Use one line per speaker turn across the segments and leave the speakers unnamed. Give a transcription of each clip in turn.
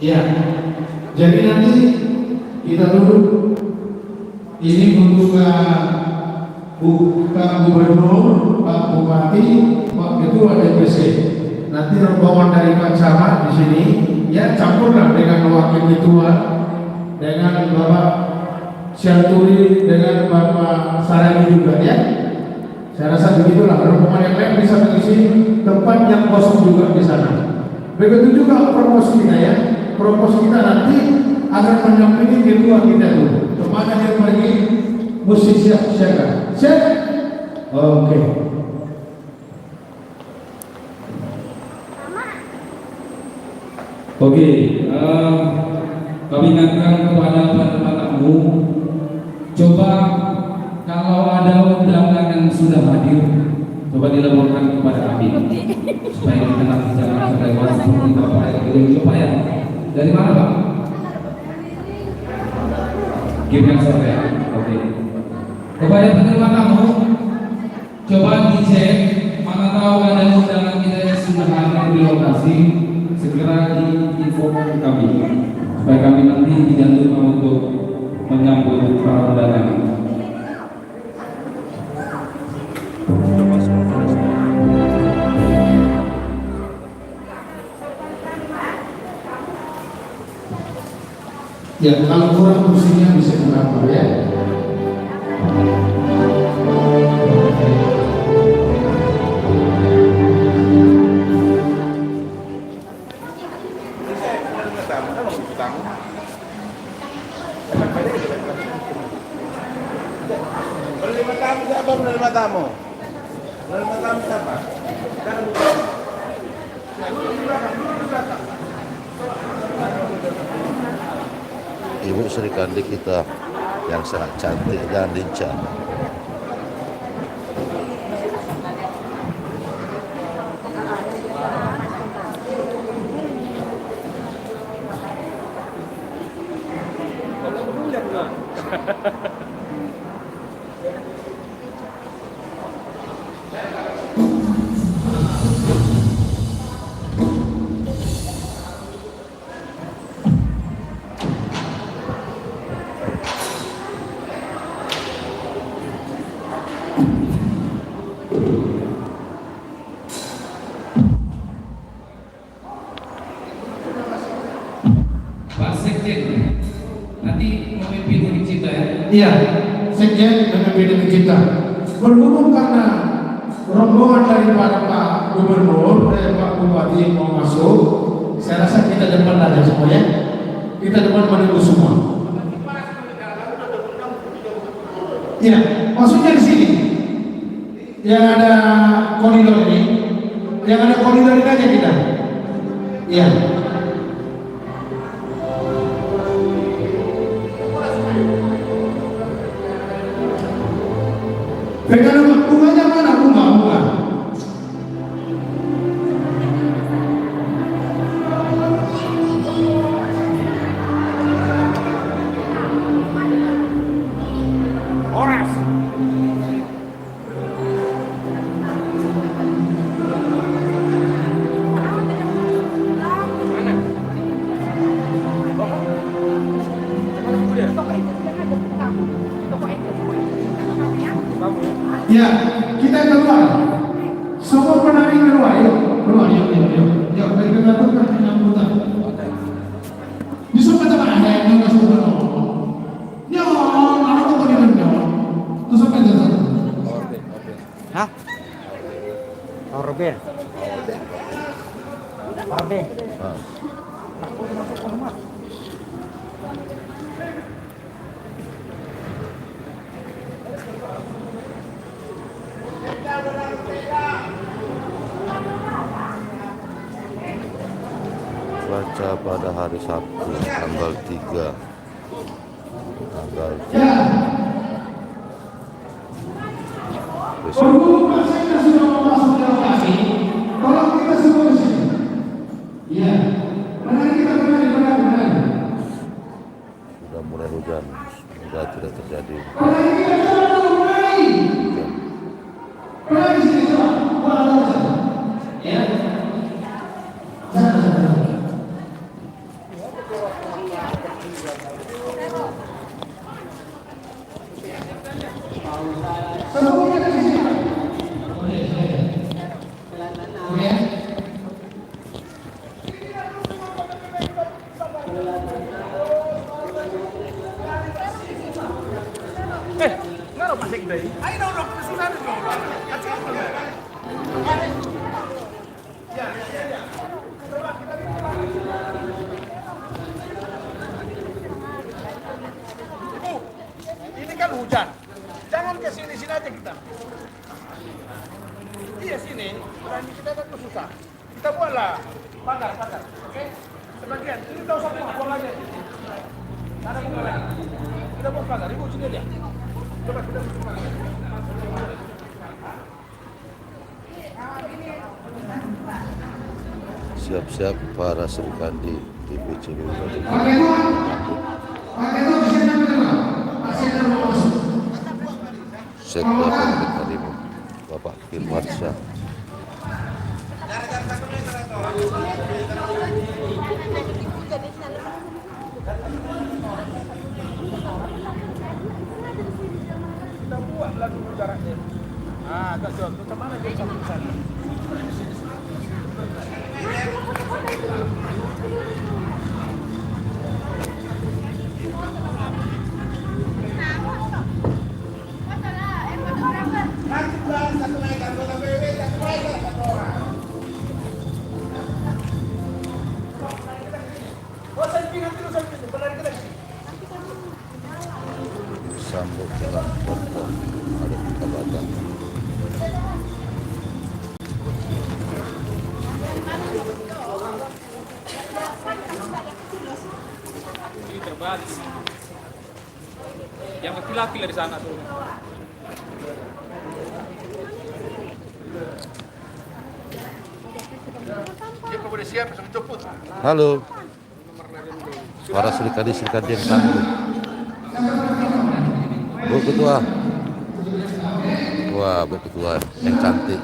Ya, jadi nanti kita duduk. Ini untuk Pak Gubernur, Pak Bupati, Pak Ketua DPC. Nanti rombongan dari Pak Camat di sini, ya campurlah dengan Wakil Ketua, dengan Bapak Syanturi, dengan Bapak Saragi juga ya. Saya rasa begitulah, rombongan yang lain bisa mengisi tempat yang kosong juga di sana. Begitu juga propos kita ya. Propos kita nanti akan mendampingi ketua kita dulu. Kemana dia pergi, mesti siap siaga. Siap? Oke.
Oke, kami ingatkan kepada para tamu, coba kalau ada undangan yang sudah hadir, coba dilaporkan kepada kami supaya kita nanti jangan terlewat seperti Bapak yang coba ya. Dari mana Pak? Gimana sore? Oke. Kepada penerima tamu, coba dicek, mana tahu ada undangan kita yang sudah hadir di lokasi, segera diinfokan kami supaya kami nanti dibantu untuk menyambut para undangan.
Ya, kalau kurang kursinya bisa berapa ya?
Penerima tamu siapa? Penerima tamu siapa?
Ibu Sri Kandi kita yang sangat cantik dan lincah.
Pak Sekjen, nanti memimpin unik cipta ya?
Iya, Sekjen dengan bidang kita. Berhubung karena rombongan daripada Pak Gubernur, Pak Bupati mau masuk, saya rasa kita depan aja semua ya. Kita depan menunggu semua. Iya, maksudnya di sini yang ada koridor ini, yang ada koridor ini aja kita. Iya. Pegang bunganya mana bunga? Oras. Ya, kita keluar. Semua penari keluar, yuk. Keluar, yuk. Baik kita lakukan penyambutan. Bisa kata mana yang masuk ke dalam? Ya, anak kok di dalam. Terus apa itu?
Hah? Orbe.
Baca pada hari Sabtu tanggal 3
Ya.
besok.
Saya sudah masuk ke lokasi. Tolong kita semua di sini. Ya. Menari kita benar.
Sudah mulai hujan, sudah tidak terjadi.
Menari kita mulai. Menari di sini coba. Ya.
Ini kan hujan. Jangan ke sini-sini aja kita. Iya sini, berani kita kan susah. Kita buatlah pagar. Oke? Sebagian, ini tahu satu buang aja. Ada buang lagi. Kita buat pagar, ibu sini aja. Coba kita buat pagar.
Siap-siap para Serikandi DPC Kabupaten
Pakai tuan. Pakai tuan bisa nama. Masih ada mau masuk.
Sekda Kabupaten Karimun Bapak Firmansyah.
Kita buat lagi jaraknya. Ah, agak jauh. Ke mana dia sampai ke sana?
Sambut jalan pokok ada di Kabadan.
Ini terbalik. Yang laki-laki dari sana tuh.
Dia kemudian siap bisa menjemput.
Halo, para Serikandi yang tangguh. Bu Ketua. Wah, Bu Ketua yang cantik.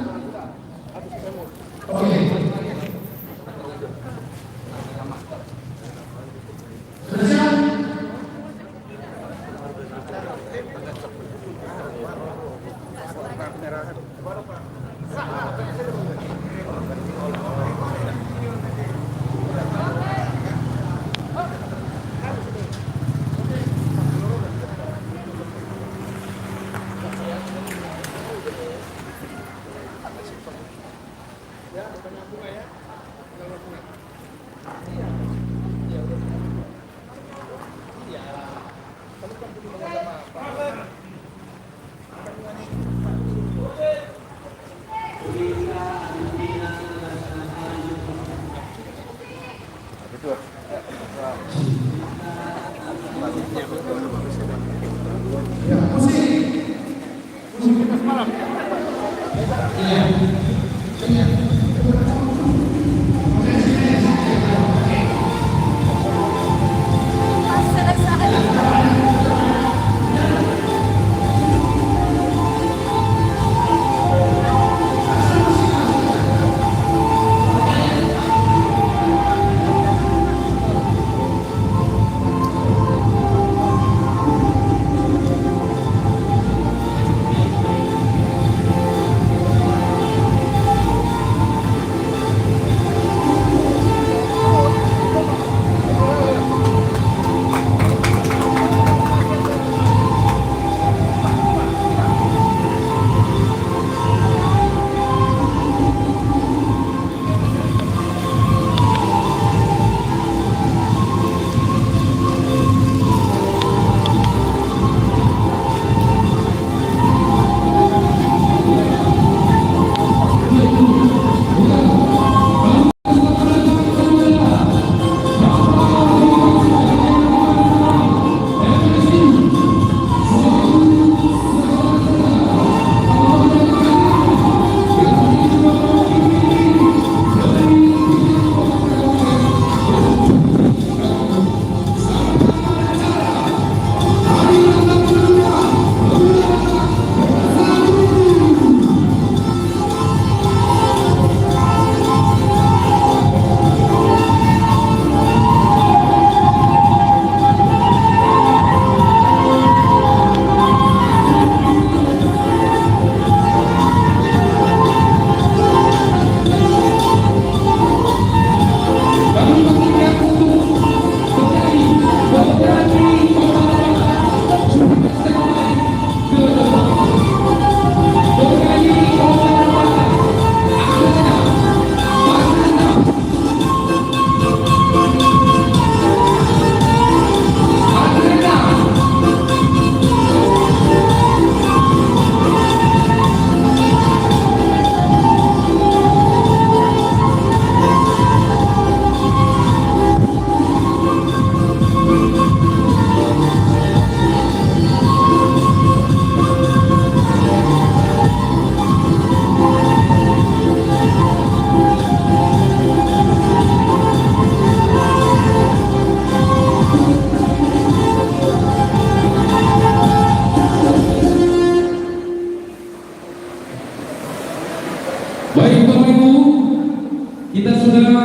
sudah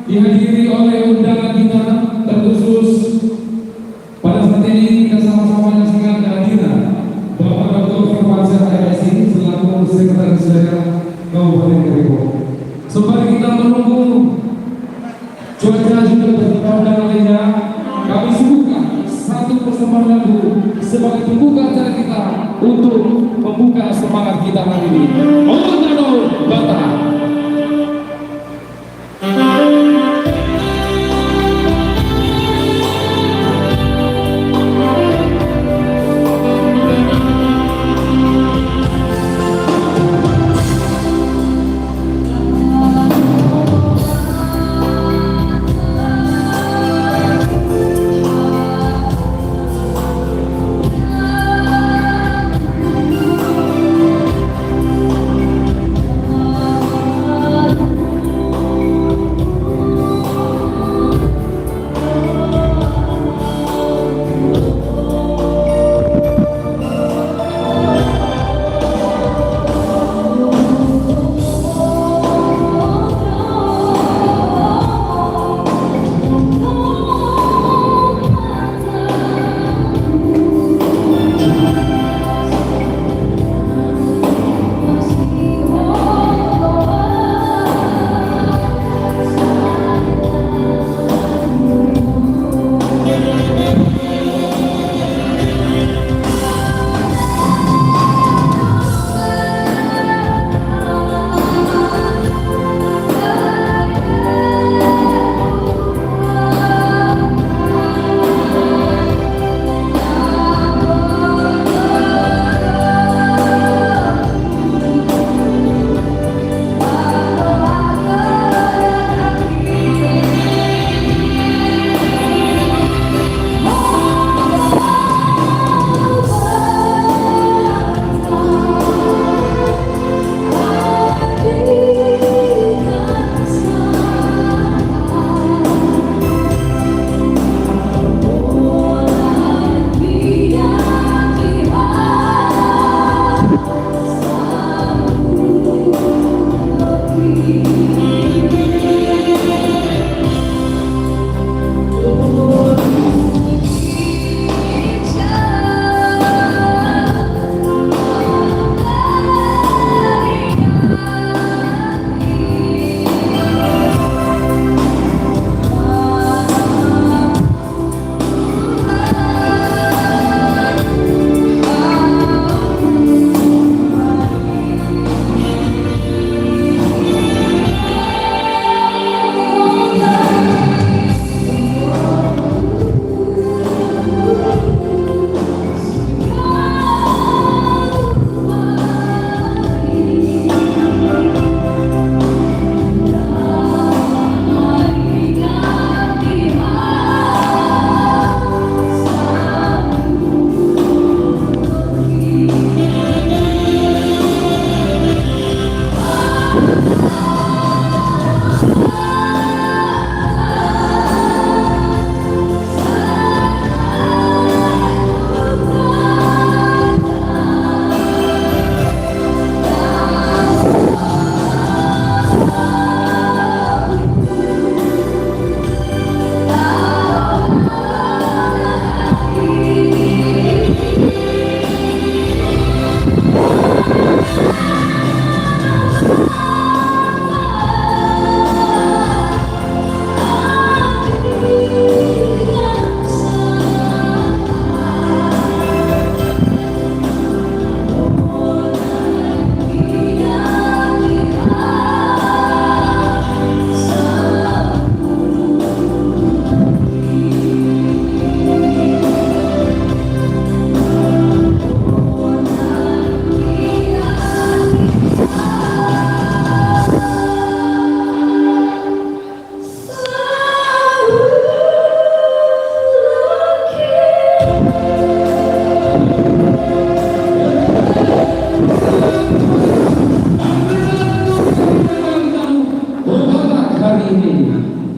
dihadiri oleh undangan kita terkhusus pada saat ini kita sama-sama menyaksikan kehadiran Bapak Dr. Firmansyah MSI selaku Sekretaris Daerah Kabupaten Karimun. Sembari kita menunggu cuaca juga beserta undangan lainnya, kami suguhkan satu persembahan lagu sebagai pembuka acara kita untuk membuka semangat kita hari ini. Montano Batak.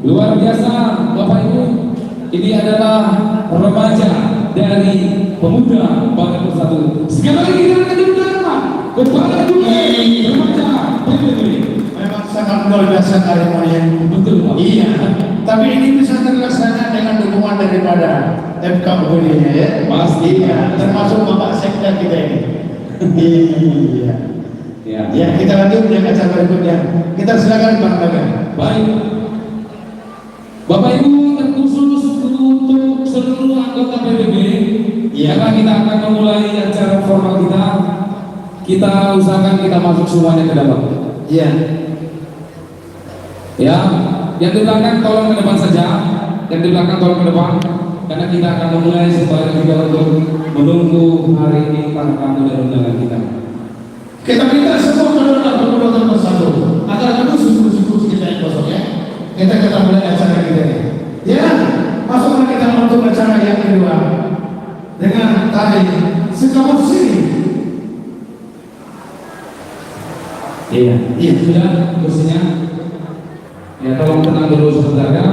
Luar biasa Bapak Ibu, ini adalah remaja dari pemuda Bangka Bersatu. Sekali lagi kita akan diundang kepada dunia remaja PBB.
Memang sangat sangat luar biasa seremoninya.
Betul, Pak.
Iya, tapi ini bisa terlaksana dengan dukungan daripada FKUD ya.
Pasti.
Iya, termasuk Bapak Sekda kita ini. Iya.
Ya.
Ya, kita lanjut dengan acara berikutnya. Kita silakan Bang Dagang.
Baik. Bapak Ibu, terkhusus untuk seluruh anggota PBB,
Iya.
karena kita akan memulai acara formal kita usahakan kita masuk semuanya ke dalam.
Iya.
Ya, yang di belakang tolong ke depan saja, yang di belakang tolong ke depan, karena kita akan memulai supaya juga untuk menunggu hari ini para tamu dan undangan kita.
Kita minta semua penduduk bersatu agar khusus kita yang kosong ya. Kita mulai acara kita ini. Ya, masuklah kita untuk acara yang kedua dengan tari Sekampung Sini.
Iya, sudah kursinya. Ya, tolong tenang dulu sebentar ya.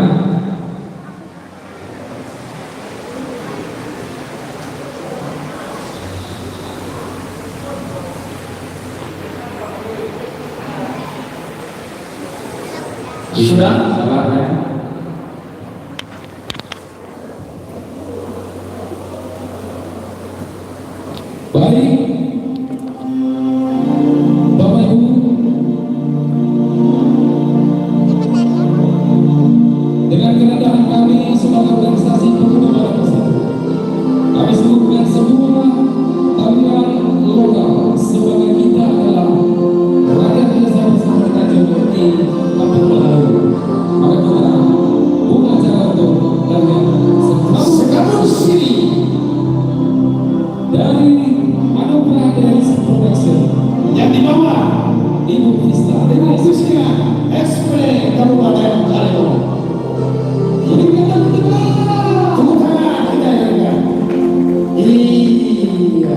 Sudah, sabar ya. Baik, Bapak Ibu, dengan kerendahan kami sebagai organisasi pemuda bersatu, kami sebutkan semua tarian lokal sebagai kita adalah rakyat desa bersama Tanjung di Kampung Melayu. Maka kita buka acara untuk tarian Sekampung Sini dari Anugerah Dance Production
Yang di bawah
Ibu Krista
Ibu Kusina SP Kabupaten Kalimantan.
Jadi kita
Tepuk tangan kita ya. Iya.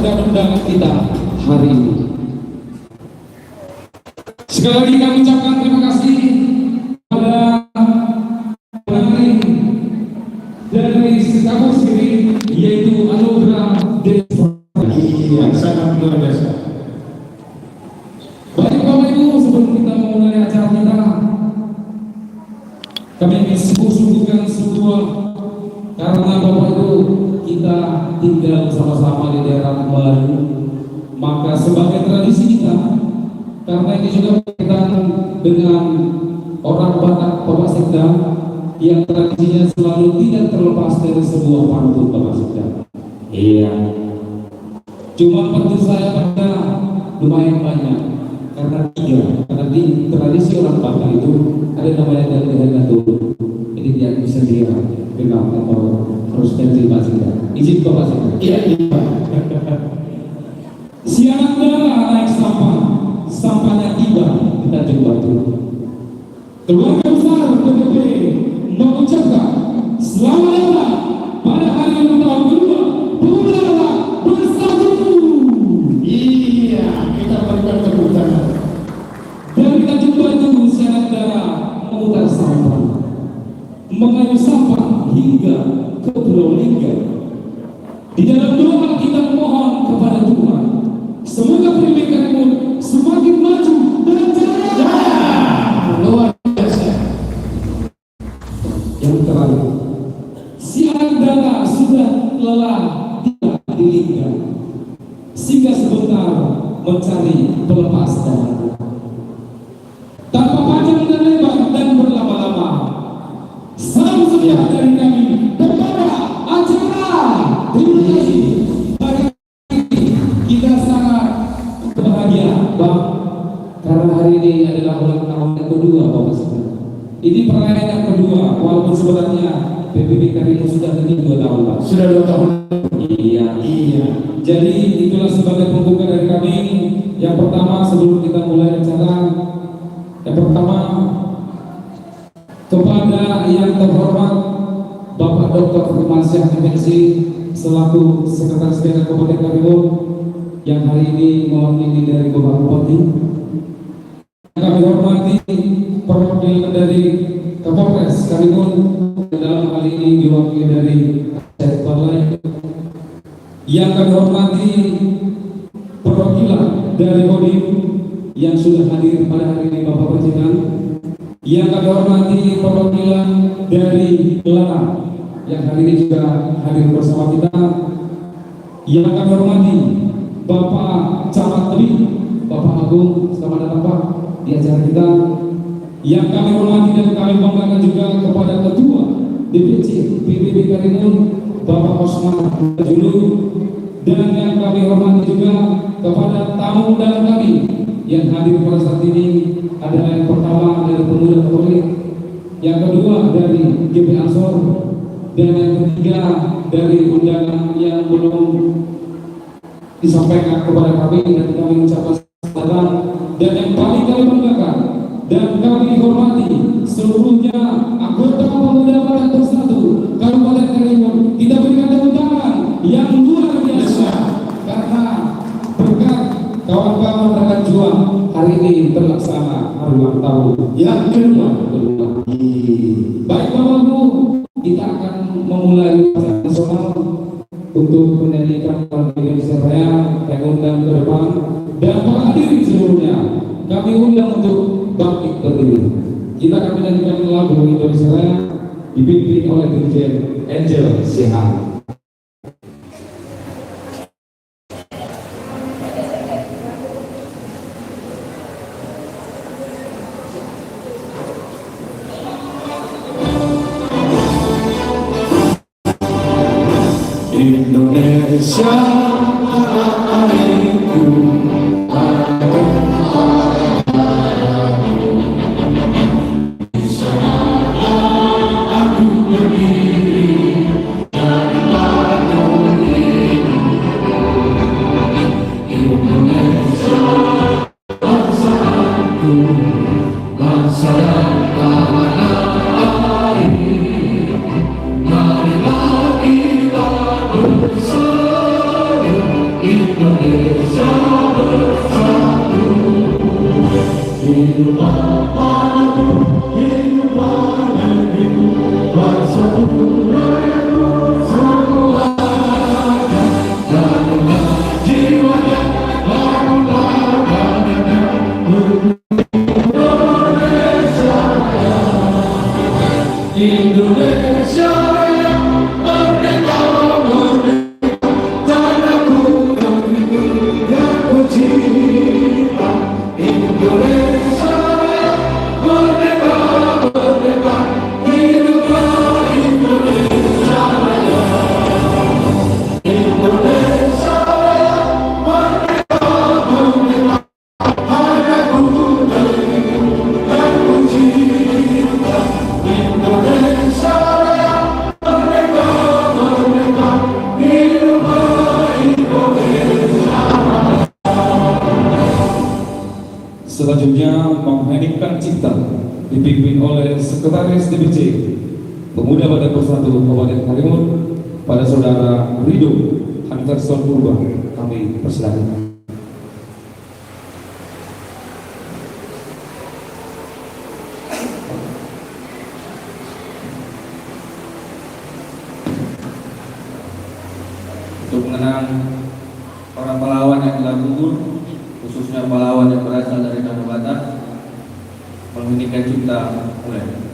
dan undangan kita hari ini. Sekali lagi kami ucapkan terima kasih pada dari sekampung sendiri, yaitu anugerah
Iya, sangat luar biasa.
Baik Bapak Ibu, sebelum kita memulai acara kita, kami ingin sungguh-sungguhkan sebuah, karena Bapak Ibu kita tinggal bersama-sama di daerah baru, maka sebagai tradisi kita, karena ini juga berkaitan dengan orang Batak Bapak Sekda, yang tradisinya selalu tidak terlepas dari sebuah pantun Bapak Sekda. Iya. Cuma pantun saya pada lumayan banyak, karena karena di tradisi orang Batak itu ada namanya dari Datuk. Jadi dia bisa dia kenal atau harus ganti Pak Sekda. Izin Bapak Sekda.
Iya.
Siang adalah naik sampah, sampahnya tiba di Tanjung Batu. Keluarga besar PPP mengucapkan selamat datang pada hari ulang tahun kedua Pemuda Bersatu.
Iya, kita berikan tepuk tangan.
Dari Tanjung Batu siang darah memutar sampah, mengayuh sampah hingga ke Pulau Lingga. Di dalam doa kita mohon kepada Tuhan, semoga pendidikanmu semakin maju dan jaya.
Luar biasa.
Yang terakhir, siang dana sudah lelah tidak dilingga, sehingga sebentar mencari pelepas dahaga. Tanpa panjang dan lebar dan berlama-lama, salam sejahtera dari kami kepada acara. Terima kasih. Hari ini kita sangat bahagia, Bang, karena hari ini adalah ulang tahun yang kedua, Bapak Sekda. Ini perayaan yang kedua, walaupun sebenarnya PPP Karimun sudah lebih 2 tahun, Pak.
Sudah 2 tahun.
Iya.
Iya.
Jadi itulah sebagai pembuka dari kami. Yang pertama, sebelum kita mulai acara, yang pertama kepada yang terhormat Bapak Dr. Firmansyah MSc selaku Sekretaris Daerah Kabupaten Karimun yang hari ini mewakili dari Bapak Bupati. Kami hormati perwakilan dari Kapolres Karimun, dalam hal ini diwakili dari Syed Balai. Yang kami hormati perwakilan dari Kodim yang sudah hadir pada hari ini Bapak Presiden. Yang kami hormati perwakilan dari Larang yang hari ini juga hadir bersama kita. Yang kami hormati Bapak Camat Tebing, Bapak Agung, selamat datang Pak di acara kita. Yang kami hormati dan kami banggakan juga kepada Ketua DPC PPP Karimun, Bapak Osman Julu. Dan yang kami hormati juga kepada tamu undangan kami yang hadir pada saat ini adalah yang pertama dari Pemuda Katolik, yang kedua dari GP Ansor, dan yang ketiga dari undangan yang belum disampaikan kepada kami dan kami ucapkan selamat. Dan yang paling kami banggakan dan kami hormati seluruhnya anggota Pemuda Batak Bersatu Kabupaten Karimun. Kita berikan tepuk tangan yang luar biasa karena berkat kawan-kawan rekan juang hari ini terlaksana hari ulang tahun yang kedua. Baik Bapak Ibu, kita akan memulai acara nasional untuk menyanyikan lagu Indonesia Raya yang undang ke depan, dan para hadirin seluruhnya kami undang untuk bangkit berdiri. Kita akan menyanyikan lagu Indonesia Raya dipimpin oleh Dirjen Angel Sihan.
Indonesia airku, di sana aku berdiri dan bangun ini. Indonesia bangsaku, bangsa yang tanah air. Marilah kita bersatu, Indonesia. Indonesia yang merdeka, merdeka, tanahku negeriku yang ku cinta. Indonesia yang merdeka, merdeka, hiduplah Indonesia Raya. Indonesia yang merdeka, merdeka, tanahku negeriku yang ku cinta. Indonesia Raya, merdeka, merdeka, hiduplah Indonesia Raya.
Selanjutnya mengheningkan cipta dipimpin oleh Sekretaris DPC Pemuda Badan Bersatu Kabupaten Karimun pada Saudara Ridho Hankerson Purba. Kami persilakan. Untuk mengenang para pahlawan yang telah gugur, khususnya pahlawan yang berasal dari Danau Batak, mengheningkan cipta mulai.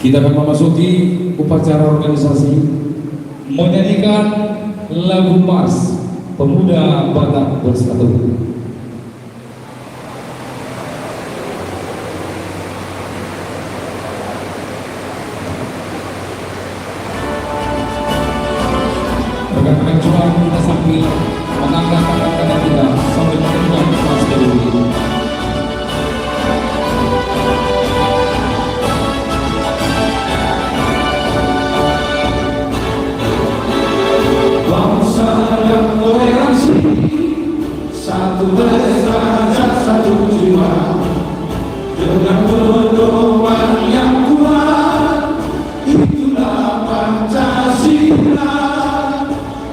Kita akan memasuki upacara organisasi menyanyikan lagu Mars Pemuda Batak Bersatu. Rekan-rekan coba kita sambil mengangkat tangan kita sambil menyanyikan Mars dulu.
Bangsa yang toleransi, satu derajat, satu jiwa, dengan pedoman yang kuat, itulah Pancasila.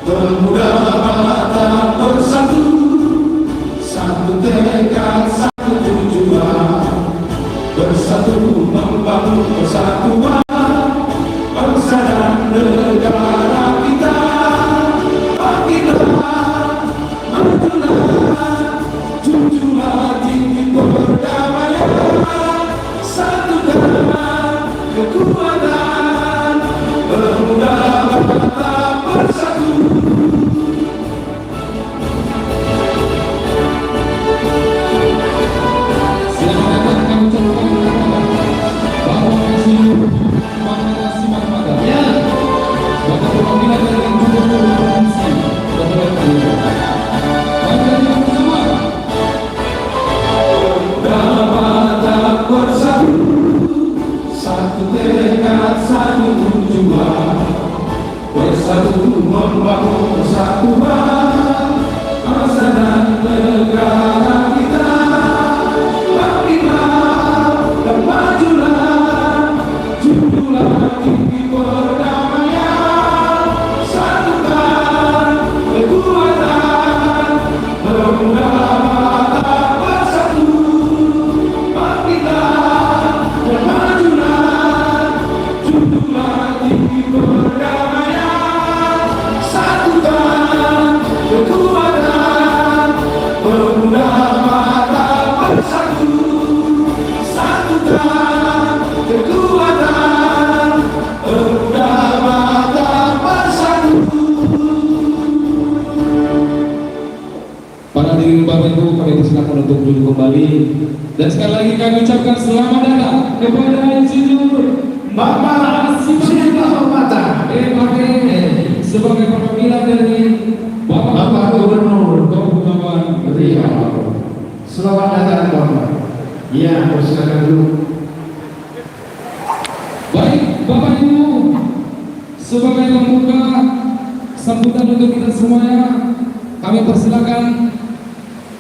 Pemuda Batak bersatu, satu tekad, satu tujuan, bersatu membangun persatuan bangsa dan negara kita. Junjunglah tinggi perdamaian, satukan kekuatan, pemuda Batak bersatu.
Silakan kami ucapkan bahwa
kekuatan pemuda mata bersatu, satukan kekuatan pemuda mata bersatu.
Para hadirin Bapak Ibu, kami persilakan untuk duduk kembali. Dan sekali lagi kami ucapkan selamat datang kepada Insinyur
Bapak Sibah Mata
sebagai perwakilan dari
Bapak Gubernur
Kabupaten
Riau. Selamat datang Bapak. Iya, persilakan dulu.
Baik, Bapak Ibu, sebagai pembuka sambutan untuk kita semuanya, kami persilakan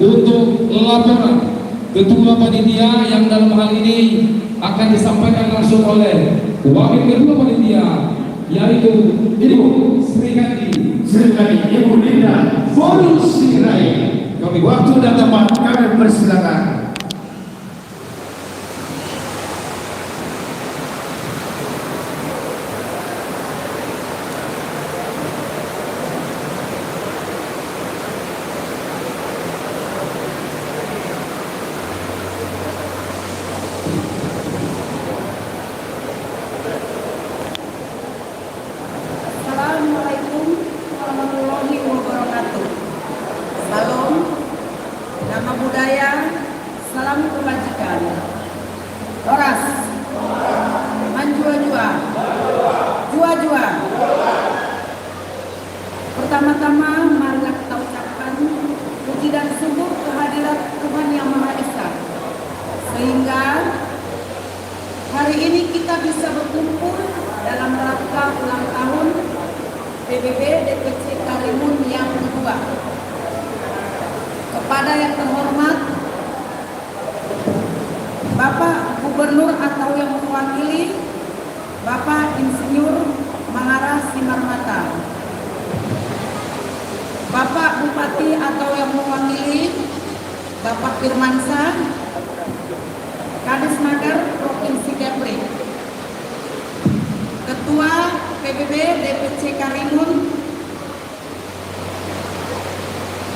untuk laporan Ketua Panitia yang dalam hal ini akan disampaikan langsung oleh Wakil Ketua Panitia, yaitu Ibu Sri Kandi
Ibu Linda Bonus Sirait. Waktu dan tempat kami persilakan.
Assalamualaikum warahmatullahi wabarakatuh. Salam, nama budaya, salam kebajikan. Horas, manjua-jua, jua-jua. Pertama-tama marilah kita ucapkan puji dan syukur kehadirat Tuhan Yang Maha Esa, sehingga hari ini kita bisa berkumpul dalam rangka ulang tahun PBB DPC Karimun yang kedua. Kepada yang terhormat Bapak Gubernur atau yang mewakili Bapak Insinyur Mangara Simarmata, Bapak Bupati atau yang mewakili Bapak Firmansyah, Kadis Nagar Provinsi Kepri, Ketua PBB DPC Karimun,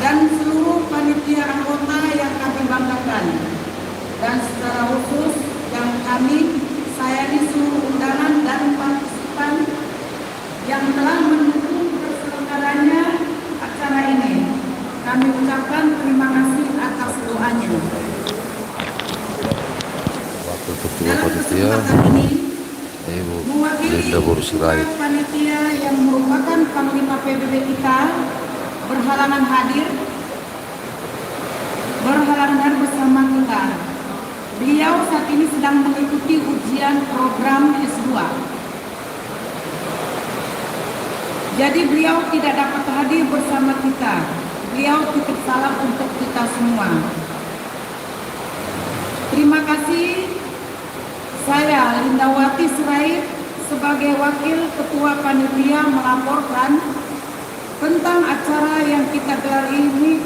dan seluruh panitia anggota yang kami banggakan, dan secara khusus yang kami sayangi seluruh undangan dan partisipan yang telah mendukung terselenggaranya acara ini. Kami ucapkan terima kasih atas doanya.
Wakil Ketua
Dalam
Panitia
kesempatan ini,
Ibu
mewakili
Linda Bonus Sirait.
panitia yang merupakan Panglima PBB kita berhalangan hadir bersama kita. Beliau saat ini sedang mengikuti ujian program S2. Jadi beliau tidak dapat hadir bersama kita. Beliau titip salam untuk kita semua. Terima kasih. Saya Lindawati Sirait sebagai Wakil Ketua Panitia melaporkan tentang acara yang kita gelar ini,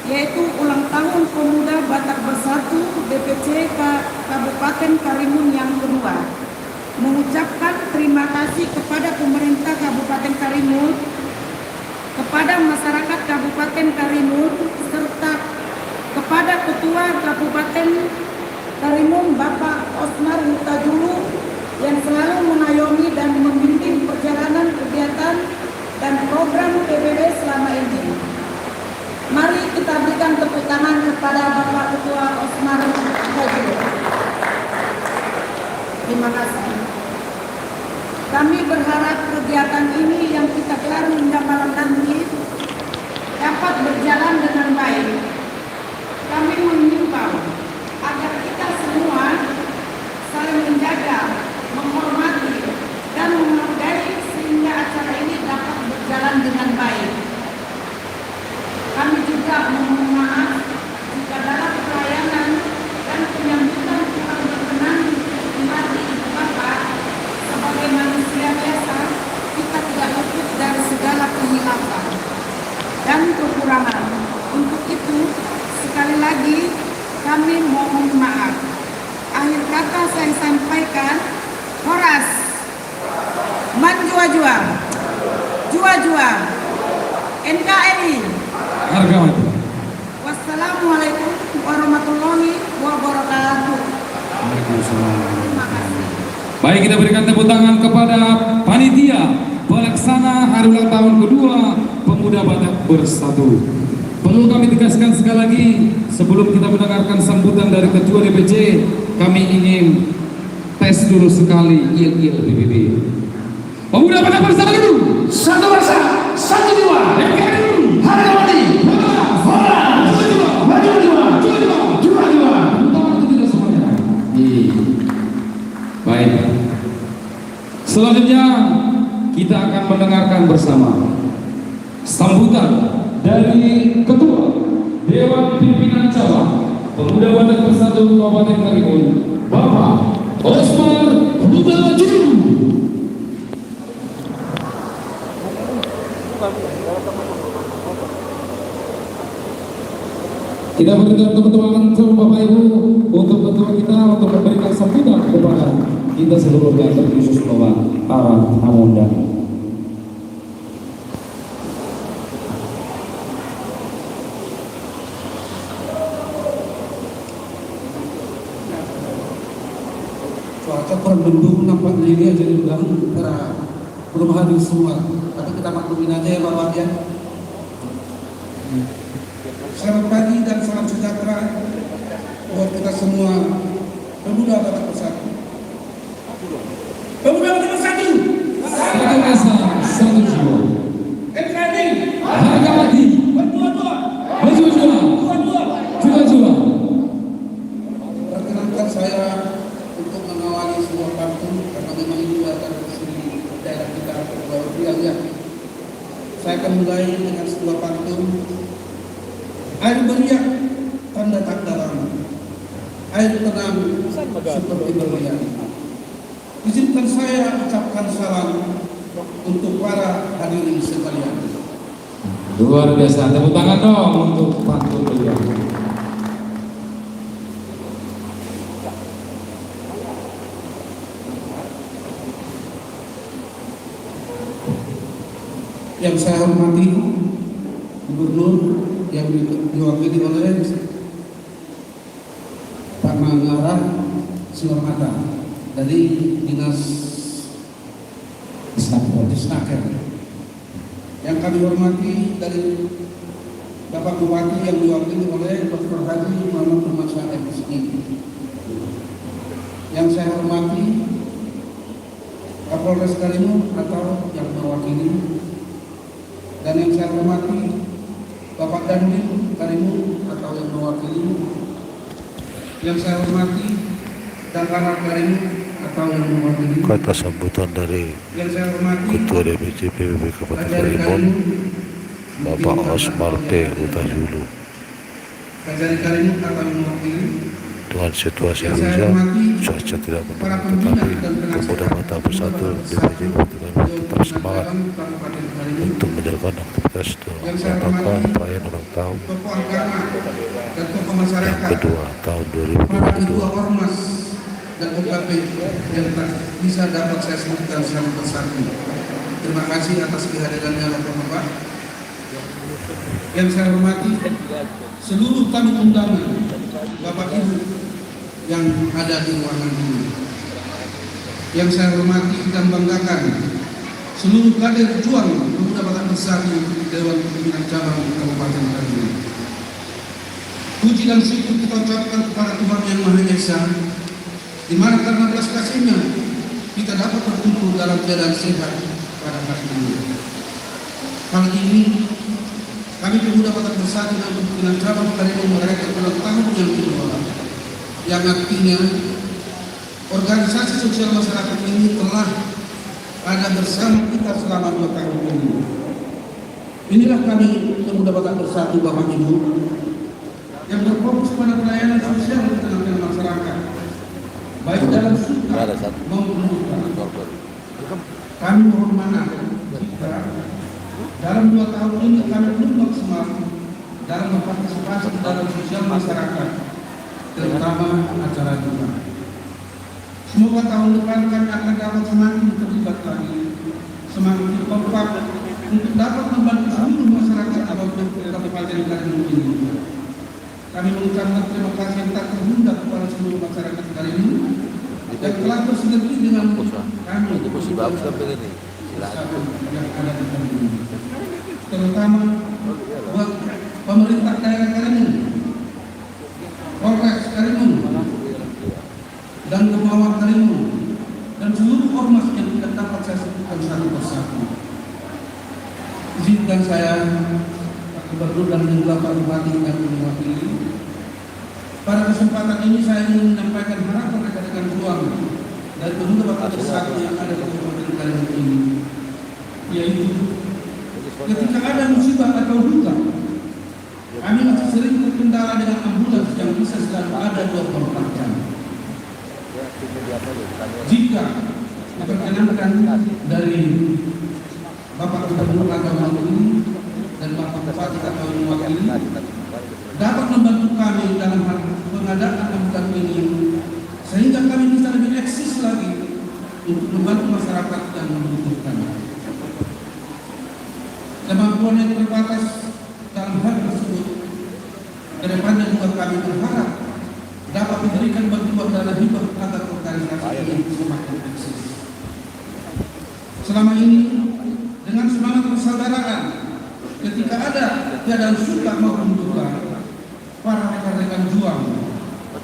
yaitu ulang tahun Pemuda Batak Bersatu DPC Kabupaten Karimun yang kedua. Mengucapkan terima kasih kepada pemerintah Kabupaten Karimun, kepada masyarakat Kabupaten Karimun, serta kepada Ketua Kabupaten Karimun Bapak Osmar Hutajulu yang selalu mengayomi dan membimbing perjalanan kegiatan dan program PBB selama ini. Mari kita berikan tepuk tangan kepada Bapak Ketua Osmar Hutajulu. Terima kasih. Kami berharap kegiatan ini yang kita gelar hingga malam nanti dapat berjalan dengan baik. Kami mengimbau agar kita semua saling menjaga, menghormati, dan menghargai sehingga acara ini dapat berjalan dengan baik. Kami juga memohon maaf jika dalam pelayanan dan penyambutan kurang berkenan di hati Ibu Bapak. Sebagai manusia biasa, kita tidak luput dari segala kehilafan dan kekurangan. Untuk itu, sekali lagi kami mohon maaf. Akhir kata saya sampaikan, Horas, manjua-jua, jua-jua, NKRI.
Harga mati.
Wassalamualaikum warahmatullahi wabarakatuh. Terima kasih.
Baik, kita berikan tepuk tangan kepada panitia pelaksana hari ulang tahun kedua Pemuda Batak Bersatu. Perlu kami tegaskan sekali lagi, sebelum kita mendengarkan sambutan dari Ketua DPC, kami ingin tes dulu sekali il PBB. Pemuda Batak Bersatu,
Satu bangsa, satu jiwa. Harga mati. Bola. Maju jiwa. Jiwa.
Baik. Selanjutnya kita akan mendengarkan bersama sambutan dari Ketua Dewan Pimpinan Cabang Pemuda Batak Bersatu Kabupaten Karimun, Bapak Osmar Huda Juru. Kita berikan tepuk tangan sama Bapak Ibu untuk ketua kita untuk memberikan sambutan kepada kita seluruhnya, terkhusus Bapak para tamu undangan.
Cuaca kurang mendung, nampaknya ini aja dibilang para belum hadir semua. Tapi kita maklumin aja ya Bapak ya. Selamat pagi dan salam sejahtera buat kita semua. Pemuda Batak Bersatu. Pemuda Batak Bersatu.
Satu rasa, satu jiwa.
NKRI.
Harga mati.
Berdua-dua.
Berdua-dua. Dua-dua.
Perkenankan saya untuk mengawali sebuah pantun karena memang ini akan di daerah kita Pulau Riau ya. Saya akan mulai dengan sebuah pantun. Air beriak tanda tak dalam, air tenang seperti berlian. Izinkan saya ucapkan salam untuk para hadirin sekalian.
Luar biasa, tepuk tangan dong untuk pantun beliau.
Yang saya hormati Gubernur yang diwakili oleh Pak Mangarah Sinomata dari Dinas Disnaker. Yang kami hormati dari Bapak Bupati yang diwakili oleh Dr. Haji Muhammad Permasa MSI. Yang saya hormati Kapolres Karimun atau yang mewakili, dan yang saya hormati Bapak Dandim Karimun atau yang mewakili, yang saya hormati Dakarat Karimun atau yang mewakili.
Kata sambutan dari
Yang saya hormati
Ketua DPC PBB Kabupaten Karimun, Bapak Osmar P. Huda Juru.
Kajari Karimun atau yang mewakili.
Dengan situasi hujan, cuaca tidak mendukung, tetapi Pemuda Batak Bersatu DPC Kabupaten Karimun tetap semangat untuk menjalankan aktivitas merayakan perayaan ulang tahun
Tokoh agama dan tokoh masyarakat
yang kedua tahun
para ketua
2022.
ormas dan UKP yang tak bisa dapat saya sebutkan satu persatu. Terima kasih atas kehadirannya Bapak-Bapak. Yang saya hormati seluruh tamu undangan, Bapak Ibu yang ada di ruangan ini. Yang saya hormati dan banggakan seluruh kader juang Pemuda Batak Bersatu Dewan Pimpinan Cabang Kabupaten Karimun. Puji dan syukur kita ucapkan kepada Tuhan Yang Maha Esa, di mana karena belas kasih-Nya kita dapat berkumpul dalam keadaan sehat pada hari ini. Kali ini kami Pemuda Batak Bersatu dan Pimpinan Cabang Karimun merayakan ulang tahun yang kedua, yang artinya organisasi sosial masyarakat ini telah ada bersama kita selama 2 tahun ini. Inilah kami Pemuda Batak Bersatu Bapak Ibu yang berfokus pada pelayanan sosial di tengah-tengah masyarakat, baik dalam suka maupun duka. Kami mohon maaf jika dalam 2 tahun ini kami belum maksimal dalam berpartisipasi dalam sosial masyarakat, terutama acara duka. Semoga tahun depan kami akan dapat semakin terlibat lagi, semakin kompak untuk dapat membantu seluruh masyarakat Kabupaten Kami mengucapkan terima kasih yang tak terhingga kepada seluruh masyarakat Karimun yang telah bersinergi dengan kami yang ada di Karimun, terutama buat pemerintah daerah Karimun, Polres Karimun, dan Kemawar Karimun, dan seluruh ormas yang tidak dapat saya sebutkan satu persatu. Izinkan saya, Pak Gubernur dan juga Pak Bupati yang mewakili. Pada kesempatan ini saya ingin menyampaikan harapan rekan-rekan ruang dari kedua Bapak Bersatu yang ada di Kabupaten Karimun ini, yaitu ketika ada musibah atau duka, kami masih sering terkendala dengan ambulans yang bisa selalu ada 24 jam. Jika diperkenankan dari Bapak Gubernur atau mewakili dan Bapak Bupati atau mewakili dapat membantu kami dalam hal pengadaan angkutan ini, sehingga kami bisa lebih eksis lagi untuk membantu masyarakat yang membutuhkan. Kemampuan yang terbatas dalam hal tersebut, kedepannya juga kami berharap dapat diberikan bantuan dana hibah agar organisasi ini semakin eksis. Selama ini, dengan semangat persaudaraan, ketika ada keadaan suka maupun duka, para rekan-rekan juang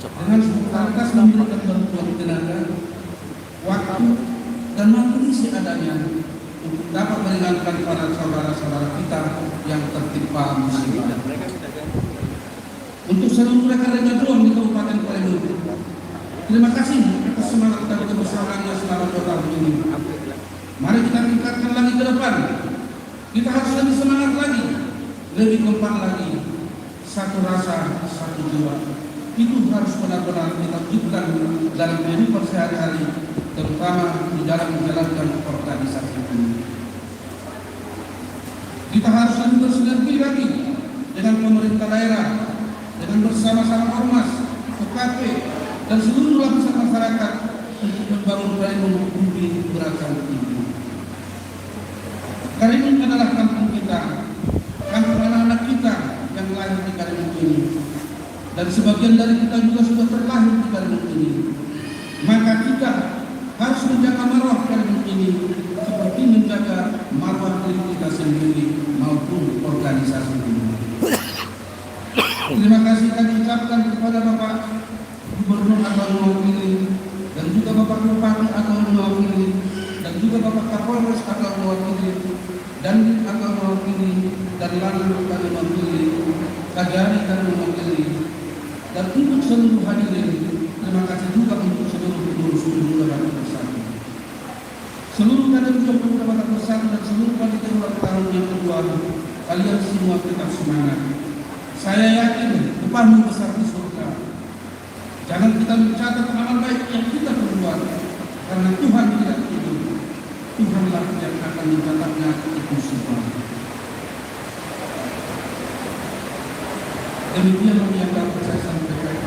dengan spontanitas memberikan bantuan tenaga, waktu, dan materi seadanya untuk dapat meringankan para saudara-saudara kita yang tertimpa musibah. Untuk seluruh rekan-rekan juang di Kabupaten Karimun, terima kasih atas semangat dan kebersamaannya selama 2 tahun ini. Mari kita tingkatkan lagi ke depan. Kita harus lebih semangat lagi, lebih kompak lagi. Satu rasa, satu jiwa. Itu harus benar-benar kita wujudkan dalam kehidupan sehari-hari, terutama di dalam menjalankan organisasi ini. Kita harus lebih bersinergi lagi dengan pemerintah daerah, dengan bersama-sama ormas, PKP, dan seluruh lapisan masyarakat untuk membangun Karimun bumi beracara tinggi. Karimun adalah kampung kita, kampung anak-anak kita yang lahir di Karimun ini, dan sebagian dari kita juga sudah terlahir di Karimun ini. Maka kita harus menjaga marwah Karimun ini seperti menjaga marwah diri kita sendiri maupun organisasi ini. Terima kasih kami ucapkan kepada Bapak Gubernur atau mewakili, dan juga Bapak Bupati atau mewakili, dan juga Bapak Kapolres atau mewakili, dan atau mewakili, dan lalu kami mewakili, Kajari kami mewakili, dan untuk seluruh hadirin, terima kasih juga untuk seluruh pengurus Pemuda Batak Bersatu, seluruh kader Pemuda Batak Bersatu, dan seluruh panitia tahun yang kedua. Kalian semua tetap semangat. Saya yakin depanmu besar di surga. Jangan kita mencatat amal baik yang kita perbuat, karena Tuhan tidak tidur. Tuhanlah yang akan mencatatnya itu semua. Demikian yang dapat saya sampaikan.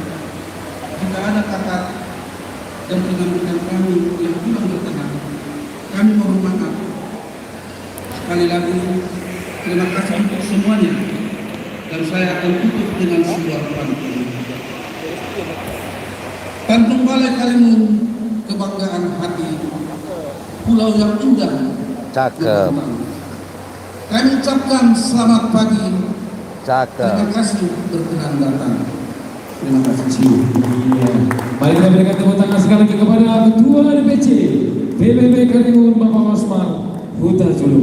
Jika ada kata dan rekan-rekan kami yang kurang berkenan, kami mohon maaf. Sekali lagi, terima kasih untuk semuanya. Dan saya akan tutup dengan sebuah pantun. Pantun Balai Karimun, kebanggaan hati, pulau yang indah.
Cakep.
Kami ucapkan selamat pagi.
Cakep.
Terima kasih berkenan datang. Terima kasih.
Mari kita berikan tepuk tangan sekali lagi kepada Ketua DPC PBB Karimun Bapak Masmar Huta Julu.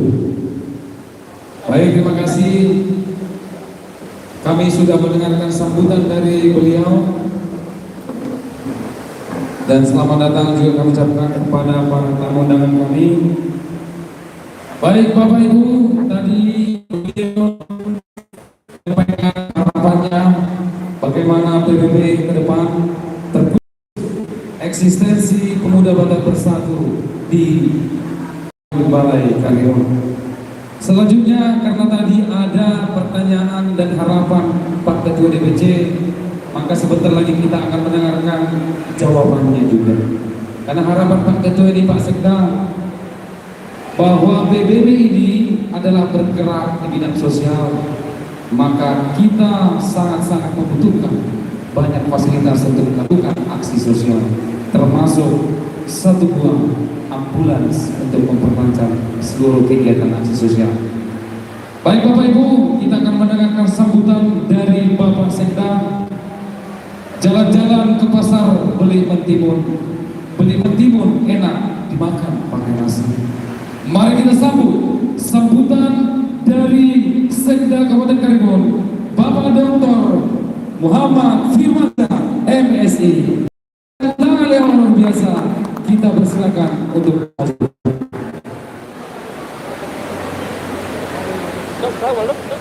Baik, terima kasih. Kami sudah mendengarkan sambutan dari beliau, dan selamat datang juga kami ucapkan kepada para tamu undangan kami. Baik Bapak Ibu, tadi beliau menyampaikan harapannya bagaimana PBB ke depan terus eksistensi Pemuda Batak Bersatu di Balai Karimun. Selanjutnya, karena tadi ada pertanyaan dan harapan Pak Ketua DPC, maka sebentar lagi kita akan mendengarkan jawabannya juga. Karena harapan Pak Ketua ini Pak Sekda, bahwa PBB ini adalah bergerak di bidang sosial, maka kita sangat-sangat membutuhkan banyak fasilitas untuk melakukan aksi sosial, termasuk satu buah ambulans untuk memperlancar seluruh kegiatan aksi sosial. Baik Bapak Ibu, kita akan mendengarkan sambutan dari Bapak Sekda. Jalan-jalan ke pasar beli mentimun enak dimakan pakai nasi. Mari kita sambut sambutan dari Sekda Kabupaten Karimun, Bapak Dr. Muhammad Firmansyah, MSI. Tangan yang luar biasa, kita persilakan untuk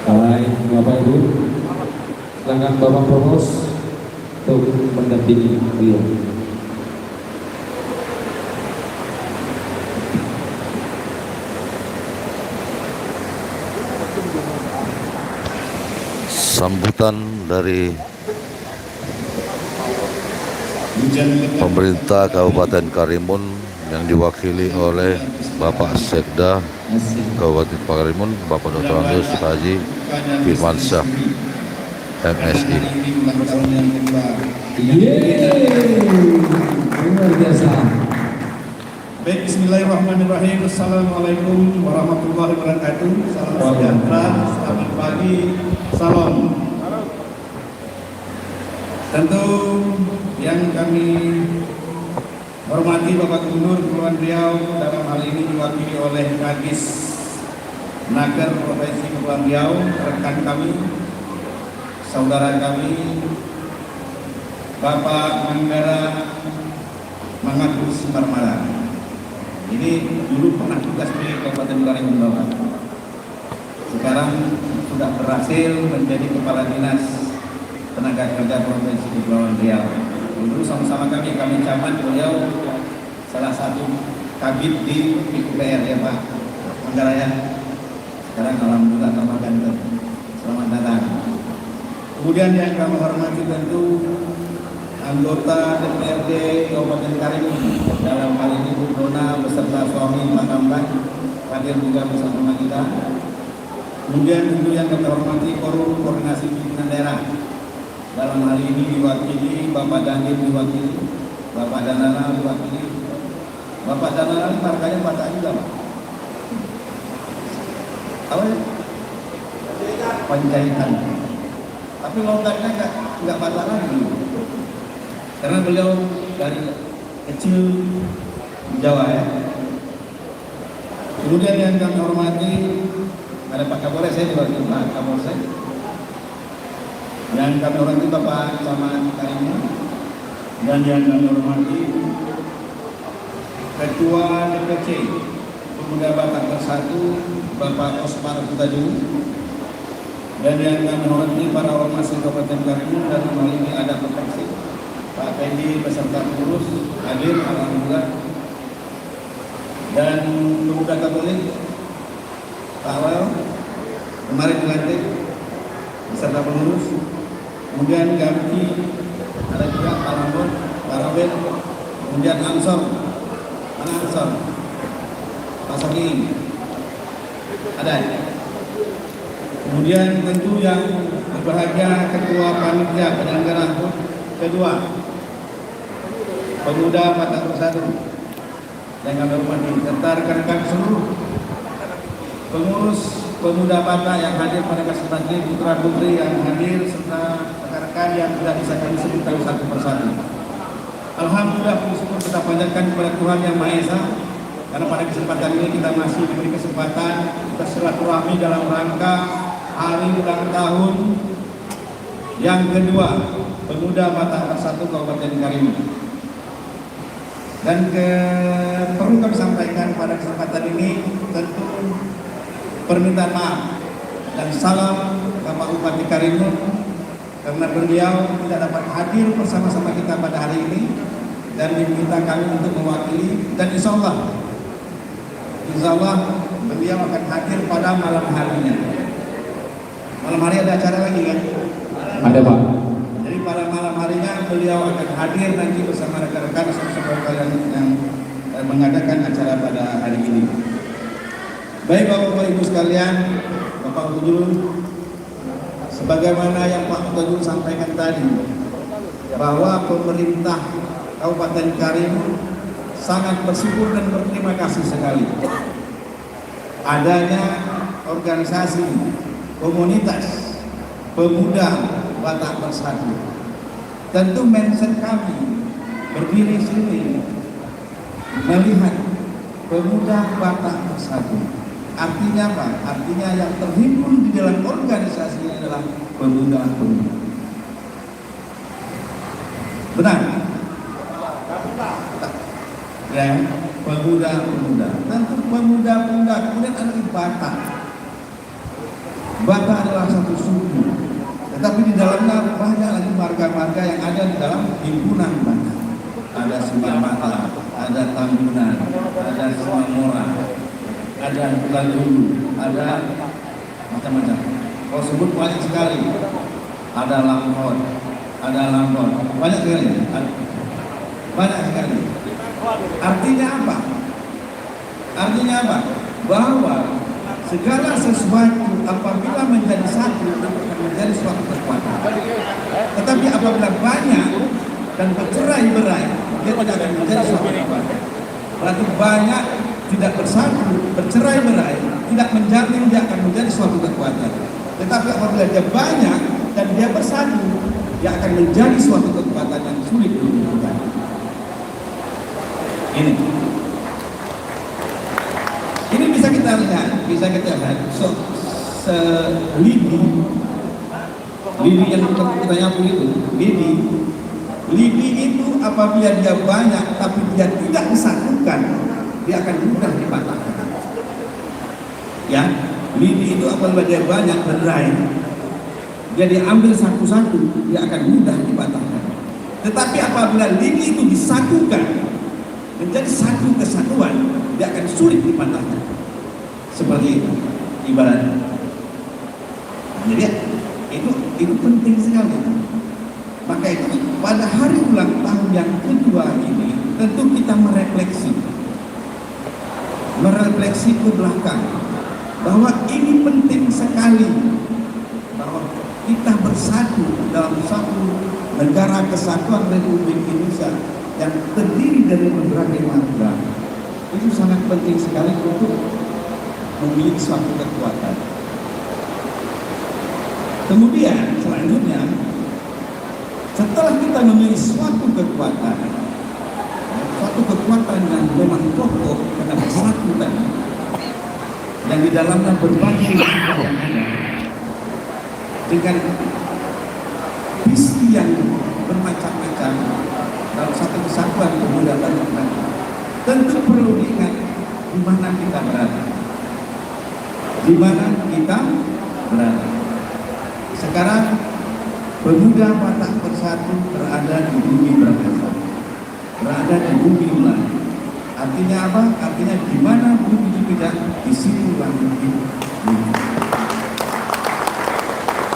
baik Bapak Ibu, silakan Bapak Provos untuk mendampingi beliau.
Sambutan dari pemerintah Kabupaten Karimun yang diwakili oleh Bapak Sekda Kabupaten Karimun, Bapak Dr. Andus Haji Firmansyah, MSI.
Luar biasa.
Baik, bismillahirrahmanirrahim. Assalamualaikum warahmatullahi wabarakatuh. Salam sejahtera, selamat pagi, salam. Tentu yang kami hormati Bapak Gubernur Kepulauan Riau, dalam hal ini diwakili oleh Kadis Naker Provinsi Kepulauan Riau, rekan kami, saudara kami, Bapak Manggara Mangatus Marmara. Ini dulu pernah tugas di Kabupaten Karimun Bapak. Sekarang sudah berhasil menjadi Kepala Dinas Tenaga Kerja Provinsi Kepulauan Riau. Dulu sama-sama kami camat, beliau salah satu kabit di PUPR ya Pak Manggara ya. Sekarang alhamdulillah tambah ganteng. Selamat datang. Kemudian yang kami hormati tentu anggota DPRD Kabupaten Karimun, dalam hal ini Bu Dona beserta suami Pak Tamban hadir juga bersama kita. Kemudian tentu yang kami hormati Forum Koordinasi Pimpinan Daerah, dalam hal ini diwakili Bapak Dandim, diwakili Bapak Danana, diwakili Bapak Danana. Markanya Batak juga Pak. Apa ya? Panjaitan. Tapi logatnya nggak Batak lagi. Karena beliau dari kecil di Jawa ya. Kemudian yang kami hormati ada Pak Kapolres, saya diwakili Pak Kapolres. Yang kami hormati Bapak Camat Karimun, dan yang kami hormati Ketua DPC Pemuda Batak Bersatu Bapak Osmar Hutajung, dan yang kami hormati para ormas Kabupaten Karimun, dan hal ini ada Persib Pak Fendi beserta pengurus hadir alhamdulillah, dan pemuda Katolik Pak Awal kemarin dilantik beserta pengurus. Kemudian Gamki ada juga Pak Lambon, Pak Rabel, kemudian Ansor, mana Ansor? Pak Soki ada. Kemudian tentu yang berbahagia Ketua Panitia Penyelenggara kedua Pemuda Batak Bersatu yang kami hormati, serta rekan-rekan seluruh pengurus Pemuda Batak yang hadir pada kesempatan ini, putra putri yang hadir, serta rekan-rekan yang tidak bisa kami sebutkan satu persatu. Alhamdulillah, bersyukur kita panjatkan kepada Tuhan Yang Maha Esa, karena pada kesempatan ini kita masih diberi kesempatan bersilaturahmi dalam rangka hari ulang tahun yang kedua Pemuda Batak Bersatu Kabupaten Karimun. Dan perlu kami sampaikan pada kesempatan ini tentu permintaan maaf dan salam Bapak Bupati Karimun, karena beliau tidak dapat hadir bersama-sama kita pada hari ini dan diminta kami untuk mewakili, dan insya Allah beliau akan hadir pada malam harinya. Malam hari ada acara lagi kan?
Ada Pak.
Jadi pada malam harinya beliau akan hadir nanti bersama rekan-rekan yang mengadakan acara pada hari ini. Baik Bapak-Bapak Ibu sekalian, Bapak Gubernur,
sebagaimana yang Pak Mutadul sampaikan tadi, bahwa pemerintah Kabupaten Karimun sangat bersyukur dan berterima kasih sekali adanya organisasi komunitas pemuda Batak Bersatu. Tentu mindset kami berdiri sini melihat pemuda Batak Bersatu. Artinya apa? Artinya yang terhimpun di dalam organisasi ini adalah pemuda-pemuda. Benar? Ya, pemuda-pemuda. Tentu pemuda-pemuda, kemudian ada Batak. Batak adalah satu suku, tetapi di dalamnya banyak lagi marga-marga yang ada di dalam himpunan Batak. Ada Sumatera, ada Tambunan, ada Semamora, ada Galulu, ada macam-macam. Kalau sebut banyak sekali. Ada Lampon, banyak sekali. Banyak sekali. Artinya apa? Artinya apa? Bahwa segala sesuatu apabila menjadi satu akan menjadi suatu kekuatan. Tetapi apabila banyak dan bercerai-berai, dia tidak akan menjadi suatu kekuatan. Berarti banyak tidak bersatu, bercerai-berai, tidak menjamin dia akan menjadi suatu kekuatan. Tetapi apabila dia banyak dan dia bersatu, dia akan menjadi suatu kekuatan yang sulit dilakukan. Ini bisa kita lihat, lidi yang kita nyapu itu, lidi itu apabila dia banyak tapi dia tidak disatukan, dia akan mudah dipatahkan. Ya, lidi itu apabila dia banyak berai, dia diambil satu-satu, dia akan mudah dipatahkan. Tetapi apabila lidi itu disatukan menjadi satu kesatuan, dia akan sulit dipatahkan. Seperti itu ibaratnya. Jadi itu penting sekali. Maka itu pada hari ulang tahun yang kedua ini tentu kita merefleksi ke belakang bahwa ini penting sekali bahwa kita bersatu dalam satu negara kesatuan Republik Indonesia yang terdiri dari berbagai marga. Itu sangat penting sekali untuk memiliki suatu kekuatan. Kemudian selanjutnya, setelah kita memiliki suatu kekuatan yang memang kokoh karena bersatu tadi, yang di dalamnya berbagai marga yang ada, dengan visi yang bermacam-macam dalam satu kesatuan pemuda Batak. Tentu perlu diingat di mana kita berada. Di mana kita berada. Sekarang pemuda Batak Bersatu berada di bumi Brakasa, berada di bumi Ulang. Artinya apa? Artinya di mana bumi tidak, di situ langit itu.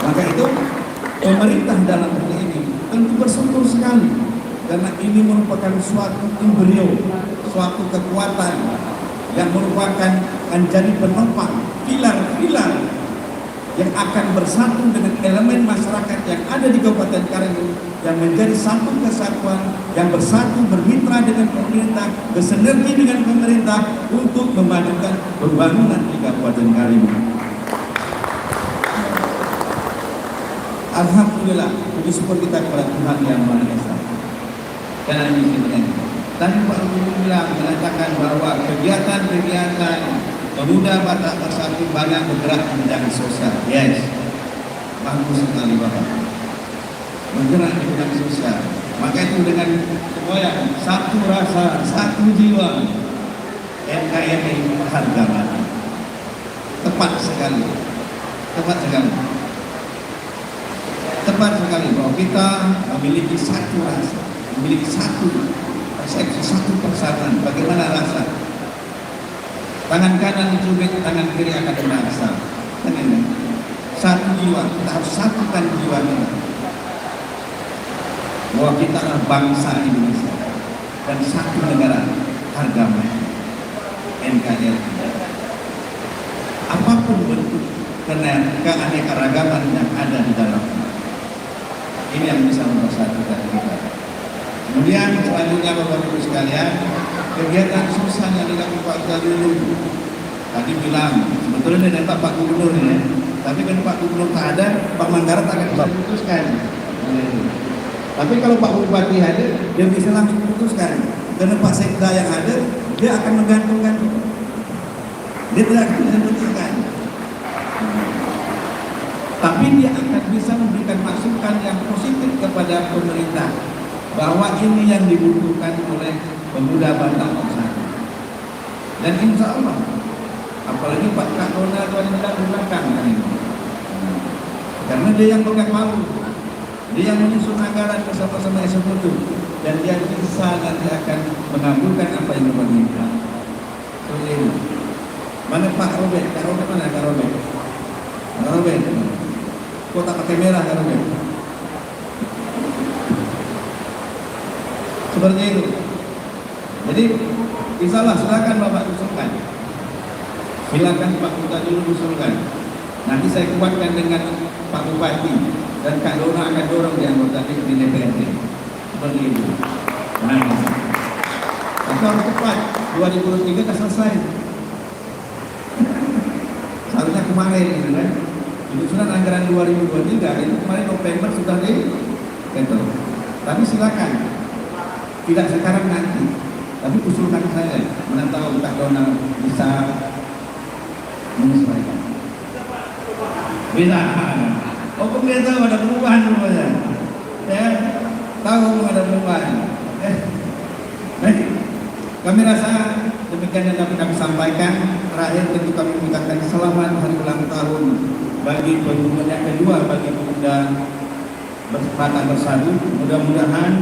Maka itu pemerintah dalam hal ini tentu bersyukur sekali karena ini merupakan suatu embrio, suatu kekuatan yang merupakan menjadi penopang pilar-pilar yang akan bersatu dengan elemen masyarakat yang ada di Kabupaten Karimun, yang menjadi satu kesatuan, yang bersatu bermitra dengan pemerintah, bersinergi dengan pemerintah untuk memajukan pembangunan di Kabupaten Karimun. Alhamdulillah, puji syukur kita kepada Tuhan Yang Maha Esa. Karena ini tadi Pak Gubernur bilang mengatakan bahwa kegiatan-kegiatan pemuda Batak Bersatu banyak bergerak di bidang sosial. Yes, bagus sekali Bapak. Bergerak di bidang sosial. Maka itu dengan semboyan satu rasa, satu jiwa, NKRI harga mati. Tepat sekali. Tepat sekali bahwa kita memiliki satu rasa, memiliki satu persepsi, satu perasaan. Bagaimana rasa? Tangan kanan dicubit, tangan kiri akan merasa. Satu jiwa, kita harus satukan jiwa kita. Bahwa kita adalah bangsa Indonesia dan satu negara, harga mati. NKRI. Apapun bentuk keanekaragaman yang ada di dalamnya. Ini yang bisa mempersatukan kita. Kemudian selanjutnya Bapak Ibu sekalian, kegiatan sosial yang dilakukan dulu tadi bilang sebetulnya dari Pak Gubernur ya, tapi kan Pak Gubernur tak ada, Pak Manggarat akan bisa putuskan. Tapi kalau Pak Bupati hadir, dia bisa langsung putuskan. Karena Pak Sekda yang ada, dia akan menggantungkan. Dia tidak akan bisa putuskan. Tapi dia akan bisa memberikan masukan yang positif kepada pemerintah bahwa ini yang dibutuhkan oleh pemuda Batak Bersatu. Dan insya Allah, apalagi Pak Kakona tuan tidak di belakang kan ini. Karena dia yang pegang palu, dia yang menyusun anggaran bersama-sama eksekutif, dan dia bisa nanti akan mengabulkan apa yang Bapak minta. Seperti ini. Mana Pak Robert? Kak Robert mana Kak Robert? Kak Robert, kok tak pakai merah Kak Robert? Seperti itu. Jadi, insyaallah silakan Bapak usulkan. Silakan Pak Bupati dulu usulkan. Nanti saya kuatkan dengan Pak Bupati dan Kak Dona akan dorong di anggota di DPRD. Seperti itu. Nah, atau harus cepat. 2023 sudah selesai. Seharusnya kemarin gitu kan. Penyusunan anggaran 2023 itu kemarin November sudah dikentor. Tapi silakan. Tidak sekarang nanti. Tapi usulkan saya. Mana tahu Kak Dona bisa menyesuaikan. Bisa. Oh, kemudian tahu ada perubahan rupanya. Ya, tahu ada perubahan. Baik. Kami rasa demikian yang dapat kami sampaikan. Terakhir tentu kami mengucapkan selamat hari ulang tahun bagi kunjungan yang kedua bagi pemuda Batak Bersatu. Mudah-mudahan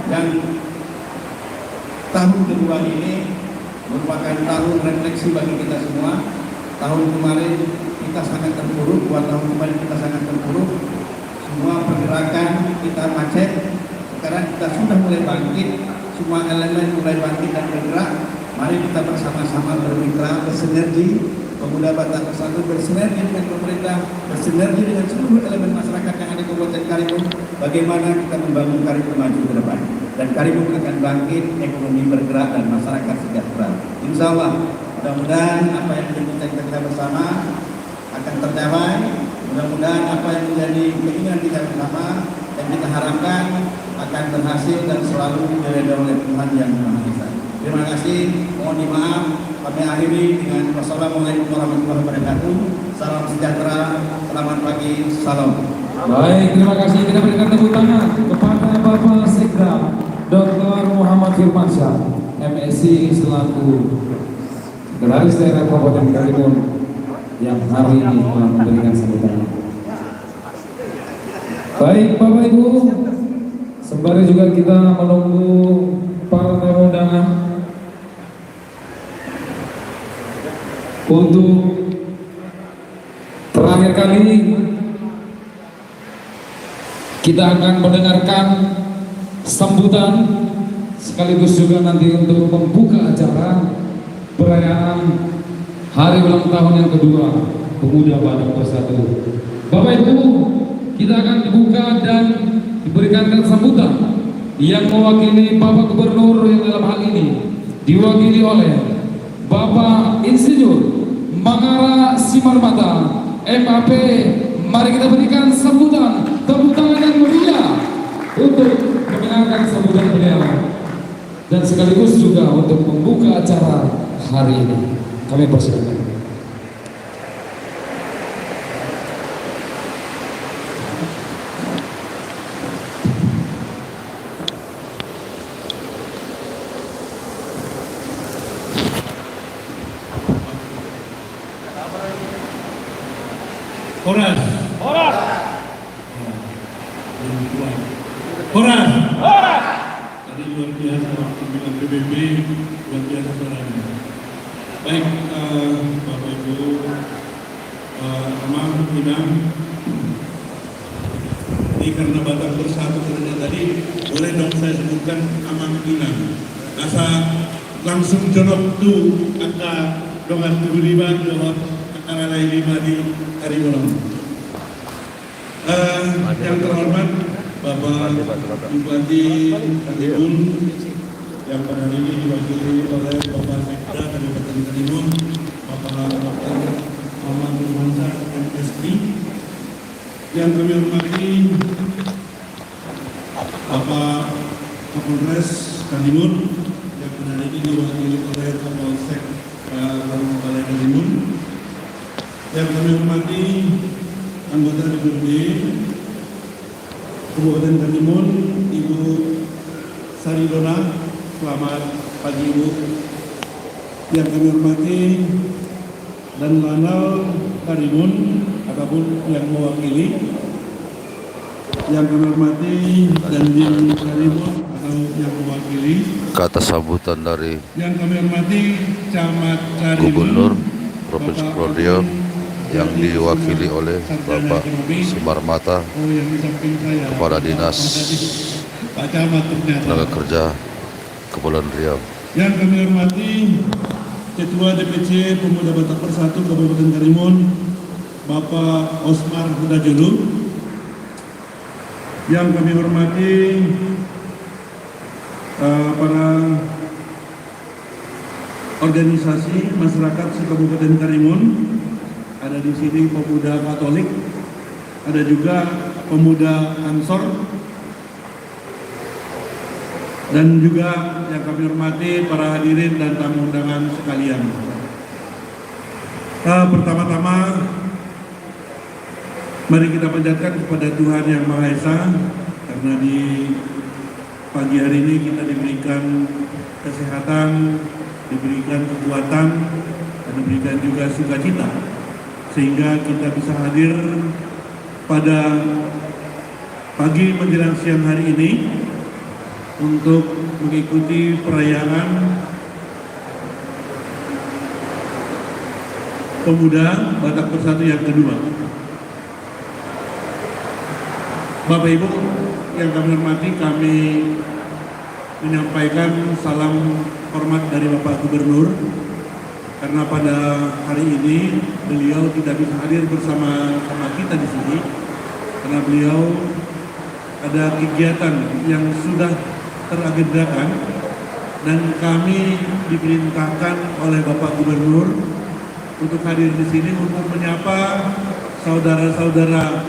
yang tahun kedua ini merupakan tahun refleksi bagi kita semua. Tahun kemarin kita sangat terpuruk, 2 tahun kemarin kita sangat terpuruk. Semua pergerakan kita macet. Sekarang kita sudah mulai bangkit, semua elemen mulai bangkit dan bergerak. Mari kita bersama-sama bermitra, bersinergi. Pemuda Batak Bersatu bersinergi dengan pemerintah, bersinergi dengan seluruh elemen masyarakat yang ada di Kabupaten Karimun. Bagaimana kita membangun Karimun maju ke depan. Dan Karimun akan bangkit, ekonomi bergerak dan masyarakat sejahtera. Insya Allah, mudah-mudahan apa yang menjadi kita bersama akan tercapai. Mudah-mudahan apa yang menjadi keinginan kita bersama yang kita harapkan akan berhasil dan selalu diridhoi oleh Tuhan Yang Maha Esa. Terima kasih. Mohon dimaaf. Kami akhiri dengan wassalamualaikum warahmatullahi wabarakatuh. Salam sejahtera. Selamat pagi. Salam.
Baik, terima kasih. Kita berikan tepuk tangan kepada Bapak Sekda Dr. Muhammad Firmansyah, MSI selaku Sekretaris Daerah Kabupaten Karimun yang hari ini telah memberikan sambutan. Baik, Bapak Ibu, sembari juga kita menunggu para tamu undangan untuk terakhir kali kita akan mendengarkan sambutan sekaligus juga nanti untuk membuka acara perayaan hari ulang tahun yang kedua Pemuda Batak Bersatu. Bapak Ibu, kita akan dibuka dan diberikan sambutan yang mewakili Bapak Gubernur yang dalam hal ini diwakili oleh Bapak Insinyur Mangara Simarmata MAP. Mari kita berikan sambutan, tepuk tangan yang meriah untuk mendengarkan sambutan beliau dan sekaligus juga untuk membuka acara hari ini. Kami persilakan.
Horas.
Horas.
Horas.
Horas.
Tadi luar biasa waktu bilang PBB, luar biasa suaranya. Baik, Bapak Ibu, Amang, Pinang, ini karena Batak Bersatu tadi, boleh dong saya sebutkan Amang Pinang. Asa langsung jonok tu angka dongan tu riba jawab antara lain lima di Karimun. Yang terhormat Bapak Bupati Karimun yang pada hari ini diwakili oleh Bapak Sekda Kabupaten Karimun, Bapak Dr. Muhammad Nurmansyah MSD. Yang kami hormati Bapak Kapolres Karimun yang pada hari ini diwakili oleh Kapolsek Kabupaten Karimun. Yang kami hormati anggota DPRD Kabupaten Karimun, Ibu Saridona, selamat pagi Ibu. Yang kami hormati dan Lanal Karimun ataupun yang mewakili. Yang kami hormati dan Karimun atau yang mewakili.
Kata sambutan dari
Yang kami hormati Camat Karimun,
Gubernur Provinsi Kepulauan Riau yang diwakili oleh Bapak Sumarmata, Kepala Dinas
Pak Camat
Tenaga Kerja Kepulauan Riau.
Yang kami hormati Ketua DPC Pemuda Batak Bersatu Kabupaten Karimun, Bapak Osmar Hudajulu. Yang kami hormati para organisasi masyarakat se-Kabupaten Karimun. Ada di sini pemuda Katolik, ada juga pemuda Ansor, dan juga yang kami hormati para hadirin dan tamu undangan sekalian. Pertama-tama, mari kita panjatkan kepada Tuhan Yang Maha Esa, karena di pagi hari ini kita diberikan kesehatan, diberikan kekuatan, dan diberikan juga sukacita, sehingga kita bisa hadir pada pagi menjelang siang hari ini untuk mengikuti perayaan Pemuda Batak Bersatu yang kedua. Bapak Ibu yang kami hormati, kami menyampaikan salam hormat dari Bapak Gubernur, karena pada hari ini beliau tidak bisa hadir bersama kita di sini karena beliau ada kegiatan yang sudah teragendakan, dan kami diperintahkan oleh Bapak Gubernur untuk hadir di sini untuk menyapa saudara-saudara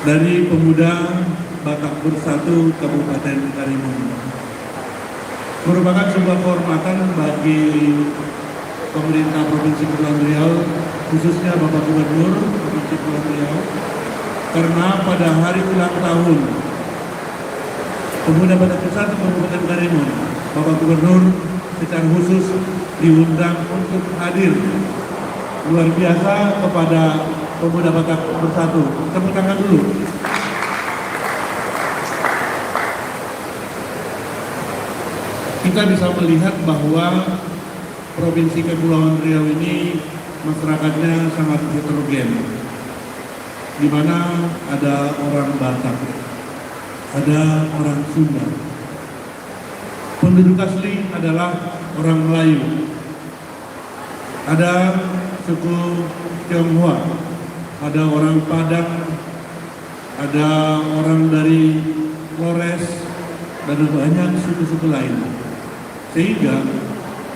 dari Pemuda Batak Bersatu Kabupaten Karimun. Merupakan sebuah kehormatan bagi pemerintah Provinsi Kepulauan Riau, khususnya Bapak Gubernur Provinsi Kepulauan Riau, karena pada hari ulang tahun Pemuda Batak Bersatu Kabupaten Karimun, Bapak Gubernur secara khusus diundang untuk hadir luar biasa kepada Pemuda Batak Bersatu. Tepuk tangan dulu. Kita bisa melihat bahwa Provinsi Kepulauan Riau ini masyarakatnya sangat heterogen, di mana ada orang Batak, ada orang Sunda. Penduduk asli adalah orang Melayu, ada suku Tionghoa, ada orang Padang, ada orang dari Flores, dan banyak suku-suku lain. Sehingga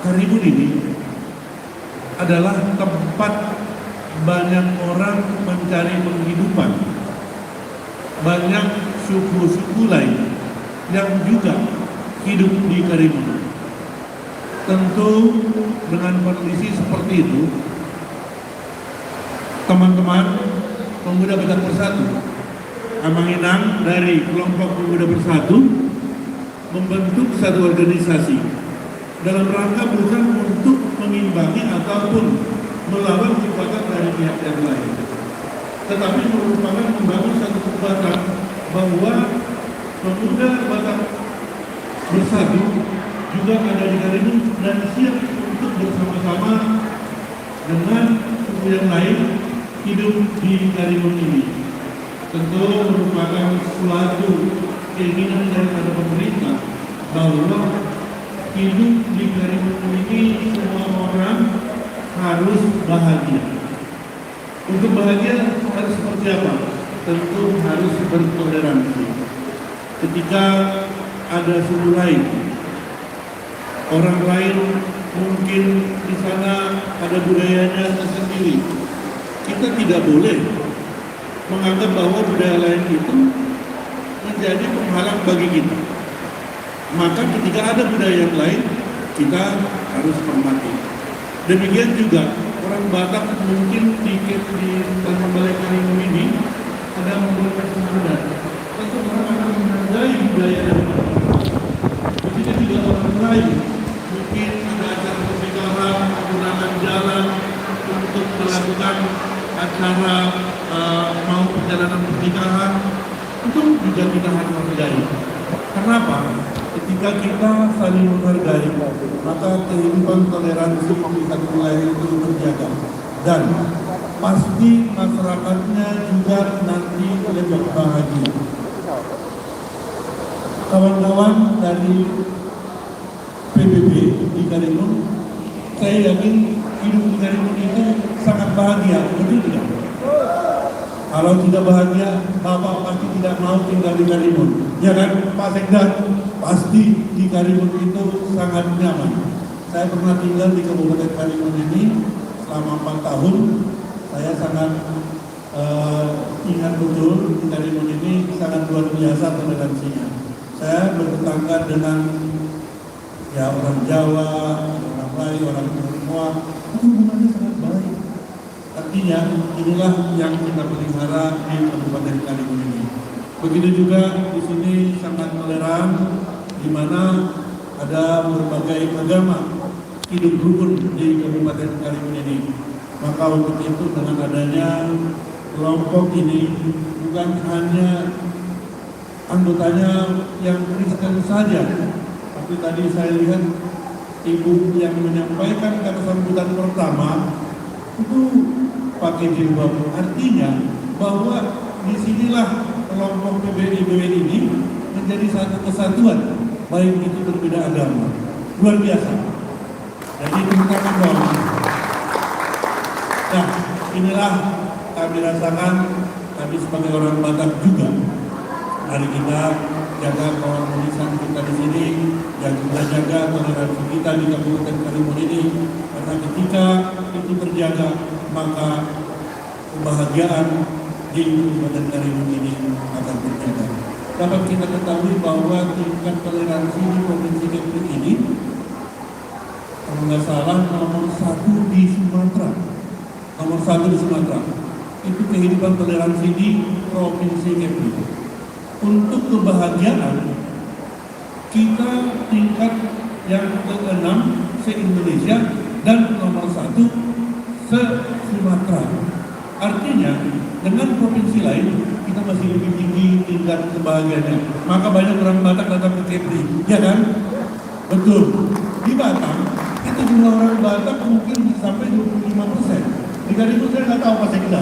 Karimun ini adalah tempat banyak orang mencari penghidupan. Banyak suku-suku lain yang juga hidup di Karimun. Tentu dengan kondisi seperti itu, teman-teman Pemuda Batak Bersatu Amanginang dari kelompok Pemuda Bersatu membentuk satu organisasi dalam rangka bukan untuk mengimbangi ataupun melawan kekuatan dari pihak yang lain, tetapi merupakan membangun satu kekuatan bahwa Pemuda Batak Bersatu juga ada di Karimun dan siap untuk bersama-sama dengan suku yang lain hidup di Karimun ini. Tentu merupakan suatu keinginan daripada pemerintah bahwa hidup di Karimun ini semua orang harus bahagia. Untuk bahagia harus seperti apa? Tentu harus bertoleransi. Ketika ada suku lain, orang lain mungkin di sana ada budayanya tersendiri, kita tidak boleh menganggap bahwa budaya lain itu menjadi penghalang bagi kita. Maka ketika ada budaya yang lain, kita harus hormati. Demikian juga orang Batak mungkin di Taman Balai Karimun ini ada membuat adat. Tentu orang akan menghargai budaya dari Batak. Begitu juga orang lain mungkin ada acara pernikahan, menggunakan jalan untuk melakukan acara mau perjalanan pernikahan, itu juga kita harus menghargai. Kenapa? Ketika kita saling menghargai, maka kehidupan toleransi di satu wilayah itu terjaga. Dan pasti masyarakatnya juga nanti lebih bahagia. Kawan-kawan dari PBB di Karimun, saya yakin hidup di Karimun itu sangat bahagia, betul tidak? Kalau tidak bahagia, Bapak pasti tidak mau tinggal di Karimun. Ya kan, Pak Sekda? Pasti di Karimun itu sangat nyaman. Saya pernah tinggal di Kabupaten Karimun ini selama 4 tahun. Saya sangat ingat betul di Karimun ini sangat luar biasa toleransinya. Saya bertetangga dengan orang Jawa, orang Melayu, orang Tionghoa, itu hubungannya sangat baik. Artinya inilah yang kita pelihara di Kabupaten Karimun ini. Begitu juga di sini sangat toleran, di mana ada berbagai agama hidup rukun di Kabupaten Karimun ini. Maka untuk itu dengan adanya kelompok ini bukan hanya anggotanya yang Kristen saja, tapi tadi saya lihat ibu yang menyampaikan kata sambutan pertama itu pakai jilbab. Artinya bahwa disinilah kelompok PBIB ini menjadi satu kesatuan, baik itu berbeda agama. Luar biasa. Jadi kita bawah. Nah, inilah kami rasakan, kami sebagai orang Batak juga. Mari kita jaga komunitas kita di sini, yang kita jaga toleransi kita di Kabupaten Karimun ini. Karena ketika itu terjaga, maka kebahagiaan di Kabupaten Karimun ini akan terjaga. Dapat kita ketahui bahwa tingkat toleransi di Provinsi Kepri ini, kalau nggak salah, nomor 1 di Sumatera. Nomor 1 di Sumatera. Itu kehidupan toleransi di Provinsi Kepri. Untuk kebahagiaan, kita tingkat yang ke-6 se-Indonesia dan nomor 1 se-Sumatera. Artinya, dengan provinsi lain, kita masih lebih tinggi tingkat kebahagiaannya. Maka banyak orang Batak datang ke Kepri, ya kan? Betul. Di Batam, itu jumlah orang Batak mungkin sampai 25%. Di Karimun saya nggak tahu Pak Sekda.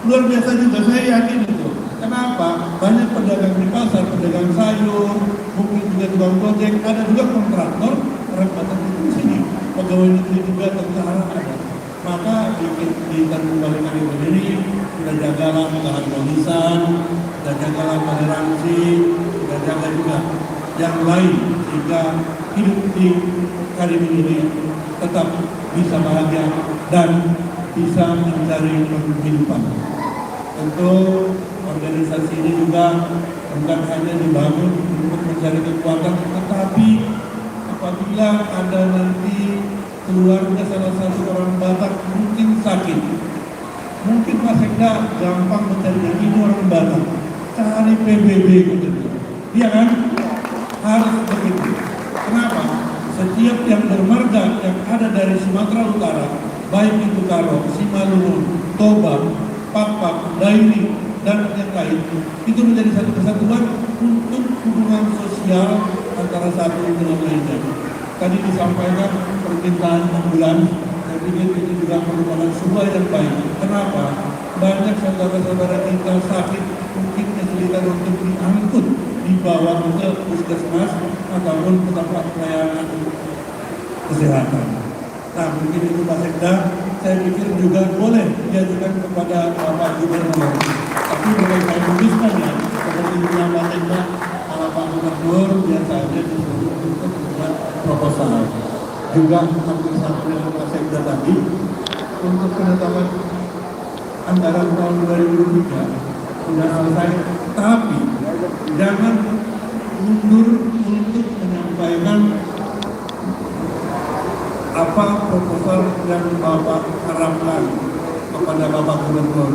Luar biasa juga, saya yakin itu. Kenapa? Banyak pedagang di pasar, pedagang sayur, mungkin juga tukang gojek, ada juga kontraktor orang Batak di sini. Pegawai negeri juga tentara ada. Maka di Taman Balai Karimun ini kita jagalah keharmonisan, kita jagalah toleransi, kita jaga juga yang lain sehingga hidup di Karimun ini tetap bisa bahagia dan bisa mencari penghidupan. Tentu organisasi ini juga bukan hanya dibangun untuk mencari kekuatan, tetapi apabila ada nanti keluarga salah satu orang Batak mungkin sakit, mungkin Pak Sekda gampang mencari ini orang Batak, cari PBB gitu, iya kan? Harus begitu. Kenapa? Setiap yang bermarga yang ada dari Sumatera Utara, baik itu Karo, Simalungun, Toba, Pakpak, Dairi, dan yang lain, itu menjadi satu kesatuan untuk hubungan sosial antara satu dengan lainnya. Tadi disampaikan permintaan 6 bulan, saya pikir ini juga merupakan sebuah yang baik. Kenapa? Banyak saudara-saudara kita sakit, mungkin kesulitan untuk diangkut, dibawa ke puskesmas ataupun ke tempat pelayanan kesehatan. Nah, mungkin itu Pak Sekda saya pikir juga boleh diajukan kepada Bapak Gubernur. Tapi boleh saya tuliskan ya, seperti yang Pak kalau Pak Gubernur biasanya disuruh untuk membuat proposal. Juga hampir sama dengan Pak Sekda tadi, untuk penetapan anggaran tahun 2023 sudah selesai, tapi jangan mundur untuk menyampaikan apa proposal yang Bapak harapkan kepada Bapak Gubernur.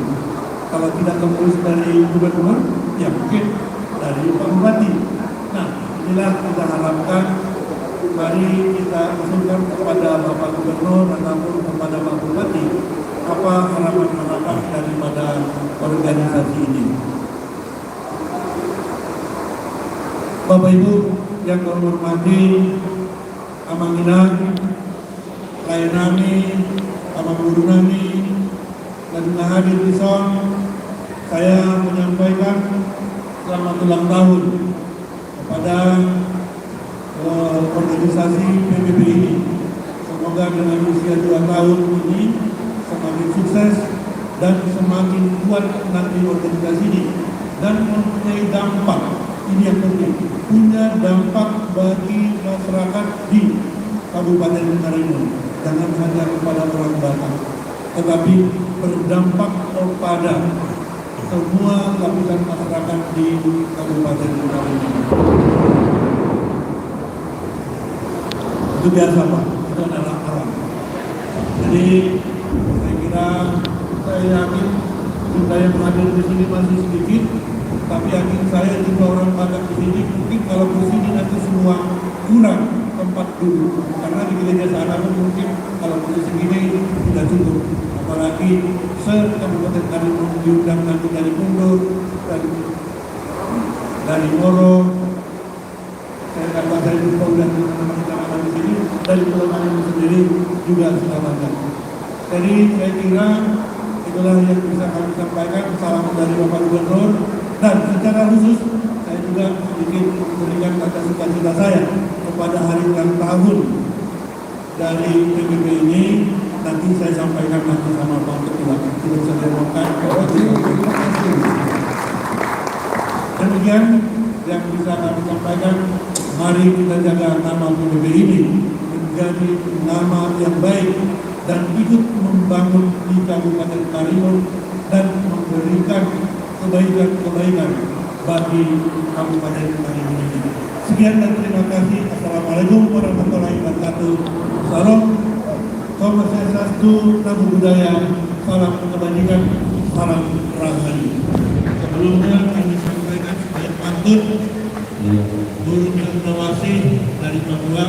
Kalau tidak tertulis dari Gubernur, ya mungkin dari Pak Bupati. Nah, inilah kita harapkan, mari kita usulkan kepada Bapak Gubernur ataupun kepada Pak Bupati apa harapan-harapan daripada organisasi ini. Bapak Ibu yang kami hormati, Amanginang, klien nami, abang guru nami, dan hadir di son, saya menyampaikan selamat ulang tahun kepada organisasi PBB ini. Semoga dengan usia 2 tahun ini semakin sukses dan semakin kuat nanti organisasi ini dan mempunyai dampak. Ini yang penting, punya dampak bagi masyarakat di Kabupaten Karimun. Jangan hanya kepada orang Batak, tetapi berdampak kepada semua lapisan masyarakat di Kabupaten Karimun. Itu biasa Pak, itu adalah alam. Jadi saya kira, saya yakin jumlah yang hadir di sini masih sedikit, tapi yakin saya juga orang Batak di sini mungkin kalau ke sini nanti semua kurang tempat duduk, karena di gereja sana pun mungkin kalau posisi segini tidak cukup, apalagi se-Kabupaten Karimun diundang nanti dari Mundur, dari Moro, saya kata saya juga udah teman-teman di sini, dari Pulau Karimun sendiri juga sudah banyak. Jadi saya kira itulah yang bisa kami sampaikan. Salam dari Bapak Gubernur, dan secara khusus saya juga sedikit memberikan kata sukacita saya kepada hari ulang tahun dari PBB ini. Nanti saya sampaikan nanti sama Pak Ketua. Tidak usah diomongkan. Demikian yang bisa kami sampaikan. Mari kita jaga nama PBB ini menjadi nama yang baik dan ikut membangun di Kabupaten Karimun dan memberikan kebaikan-kebaikan bagi Kabupaten Karimun ini. Sekian dan terima kasih. Assalamualaikum warahmatullahi wabarakatuh. Salam, Om Swastiastu, Namo Buddhaya, salam kebajikan, salam rahayu. Sebelumnya kami sampaikan sebagai pantun Guru Cendrawasih dari Papua.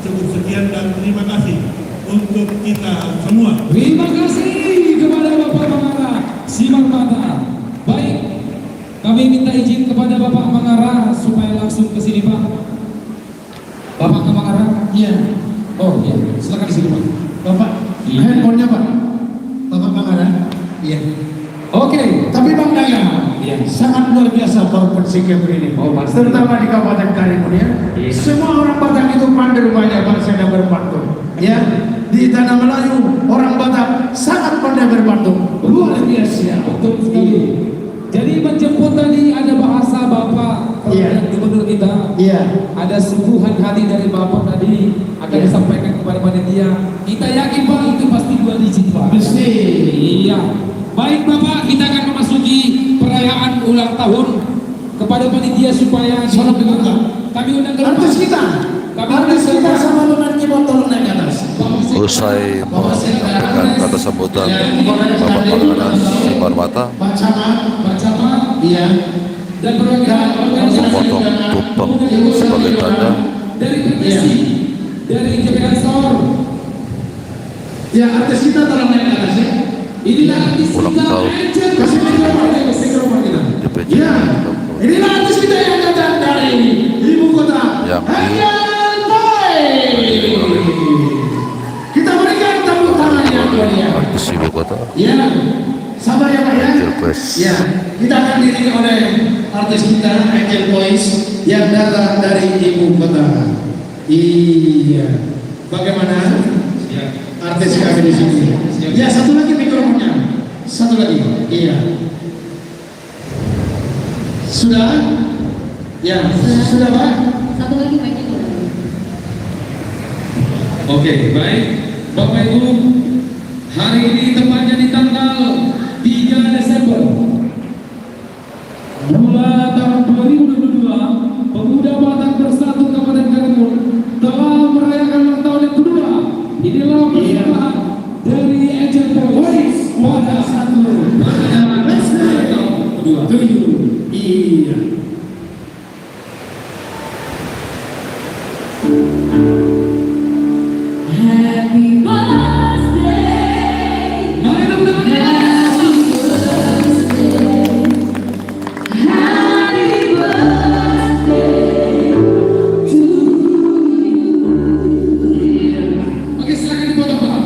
Cukup sekian dan terima kasih untuk kita semua.
Terima kasih kepada Bapak Mangara Simar Mata. Baik, kami minta izin kepada Bapak Mangara supaya langsung ke sini Pak. Bapak Mangara? Iya. Oh iya, silakan di sini Pak.
Bapak,
Iya.
handphonenya Pak. Bapak Mangara? Iya.
Oke.
Tapi Bang Daya,
Iya.
sangat luar biasa Bapak bersikap ini.
Oh, pasti.
Terutama di Kabupaten Karimun ya.
Iya.
Semua orang Batak itu pandai rupanya Pak saya berpantun. Ya, di tanah Melayu orang Batak sangat pandai berpantun. Luar biasa.
Betul sekali. Jadi menjemput tadi ada bahasa Bapak
Iya.
Gubernur kita.
Iya.
Ada sungguhan hati dari Bapak tadi akan
Iya.
disampaikan kepada panitia. Kita yakin Pak itu pasti 2 digit Pak.
Mesti.
Iya. Baik Bapak, kita akan memasuki perayaan ulang tahun kepada panitia supaya
Salam dibuka.
kami undang ke
Artis kita. Artis kita sama dengan keyboard naik ke atas.
Usai menyampaikan kata sambutan Bapak Mangara Simar Mata,
Pak Camat.
Pak Camat,
Iya.
dan perwakilan
memotong tumpeng sebagai tanda
dari Permisi, dari JPN Sor.
Ya, artis kita tolong naik ke atas ya.
Inilah artis
ulang
kita.
tahun
Kasih mikrofon kita.
DPJ
Ya, inilah artis kita yang datang dari ibu kota.
Yang
Hadian Boy. Kita berikan tepuk tangan yang mulia.
artis ibu kota
Ya, sabar ya Pak ya.
Angel Boys.
Ya, kita akan diiringi oleh artis kita Angel Boys yang datang dari ibu kota. Iya. Bagaimana?
Ya.
artis kami di sini. Ya, satu lagi mikrofonnya. Satu lagi. Iya. Sudah? Ya, sudah Pak?
Satu lagi Pak.
Oke, baik. Bapak Ibu, hari ini tepatnya di tanggal 3 Desember bulan tahun 2022, Pemuda Batak Bersatu Kabupaten Karimun telah merayakan ulang tahun yang kedua. Inilah persembahan dari Angel Voice pada satu tahun kedua.
Iya.
Happy birthday.
Mari teman-teman.
Happy birthday to you.
Oke, silakan dipotong Pak.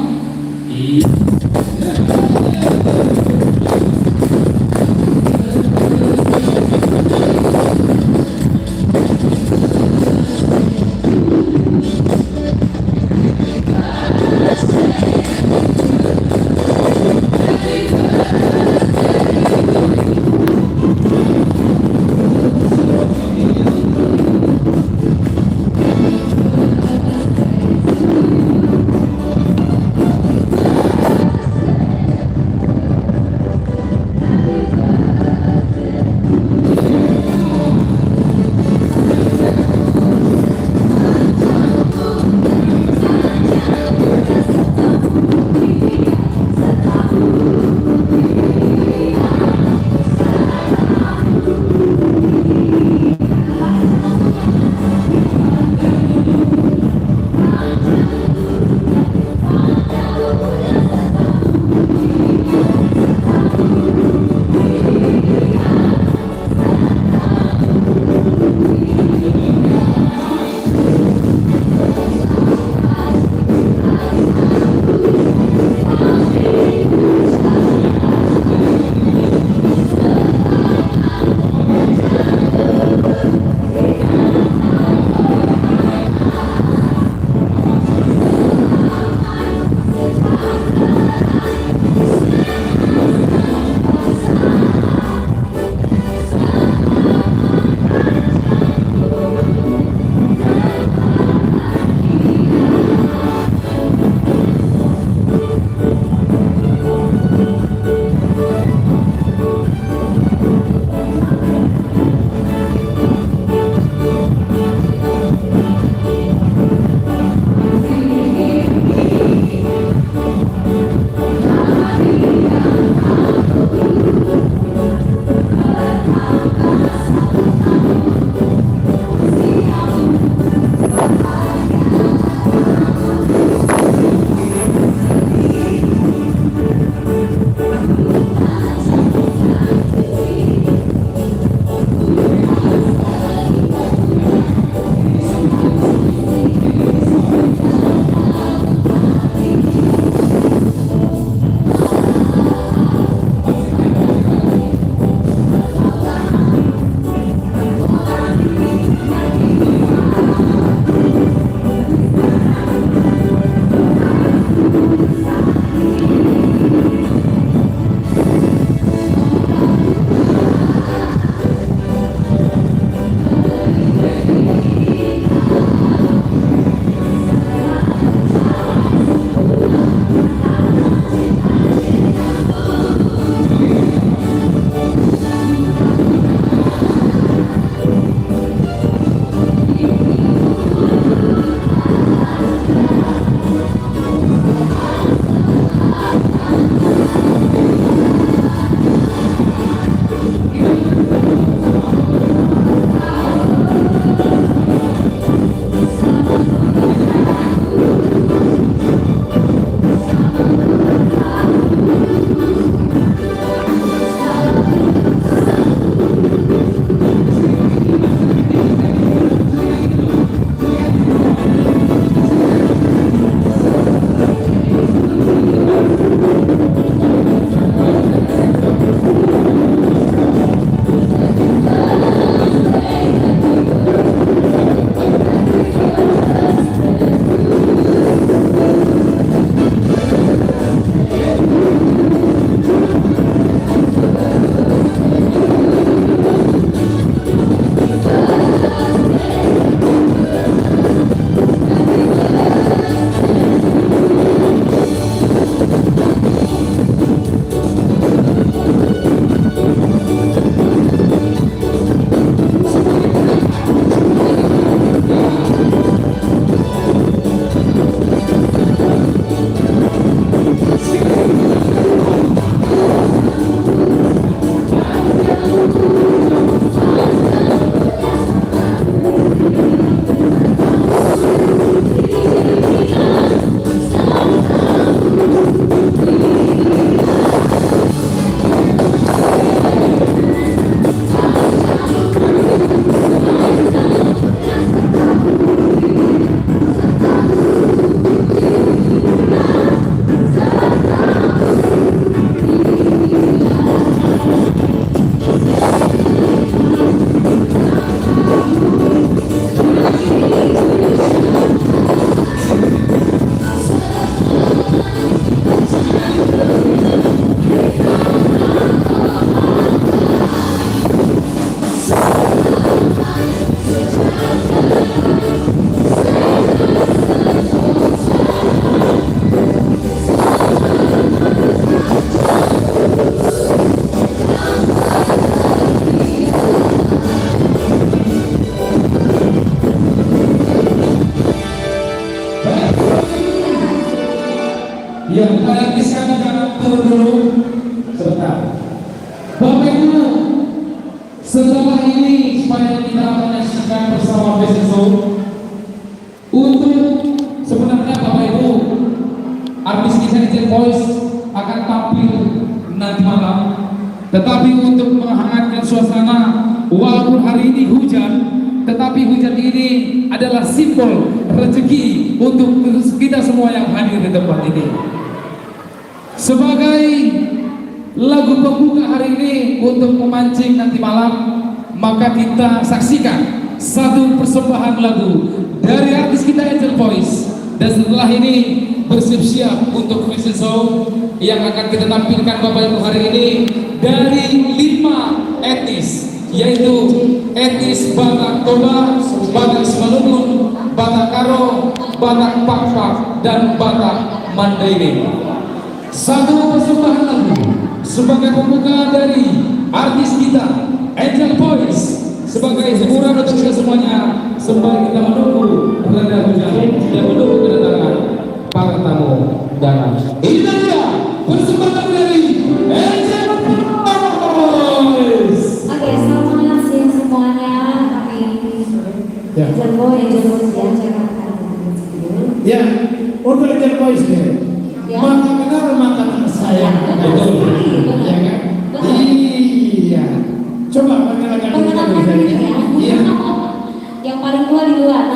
Setelah ini supaya kita menyaksikan bersama BSSO untuk sebenarnya Bapak Ibu artis kita Angel Voice akan tampil nanti malam, tetapi untuk menghangatkan suasana walaupun hari ini hujan, tetapi hujan ini adalah simbol rezeki untuk kita semua yang hadir di tempat ini. Sebagai lagu pembuka hari ini untuk memancing nanti malam, maka kita saksikan satu persembahan lagu dari artis kita Angel Voice. Dan setelah ini bersiap-siap untuk fashion show yang akan kita tampilkan Bapak Ibu hari ini dari 5 etnis, yaitu etnis Batak Toba, Batak Simalungun, Batak Karo, Batak Pakpak, dan Batak Mandailing. Satu persembahan lagu sebagai pembuka dari artis kita Angel Voice sebagai hiburan untuk kita semuanya sembari kita menunggu reda hujan dan menunggu kedatangan para tamu dalam. Ini dia persembahan dari Angel Voice.
Oke, selamat siang semuanya. Kami Angel Voice ya, saya akan
Ya, untuk Angel Voice ya. Mata benar mata saya. Betul. Ya kan? Iya. Coba perkenalkan diri. Iya.
Yang paling tua di luar.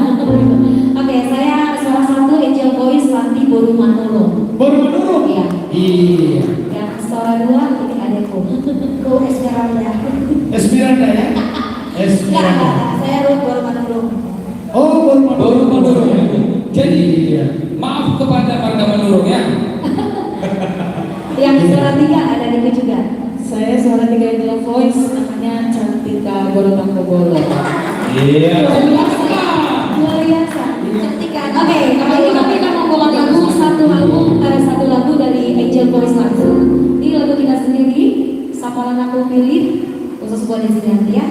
Oke, saya salah satu Angel Voice Lanti Boru Manurung.
Boru Manurung?
Iya.
Iya.
Yang suara dua ini adekku. Ko Esmeralda.
Esmeralda ya? Esmeralda.
Saya Ruth Boru Manurung.
Oh, Boru Manurung.
Jadi
iya.
maaf kepada warga Manurung ya.
Yang suara tiga ada di juga.
Saya suara 3 Angel Voice, namanya Cantika Borobolo.
Iya.
Luar biasa. Cantika. Oke, kali ini kami akan membawakan satu lagu dari Angel Voice langsung. Ini lagu kita sendiri, Sapalan Aku Pilih, khusus buat Desianti ya.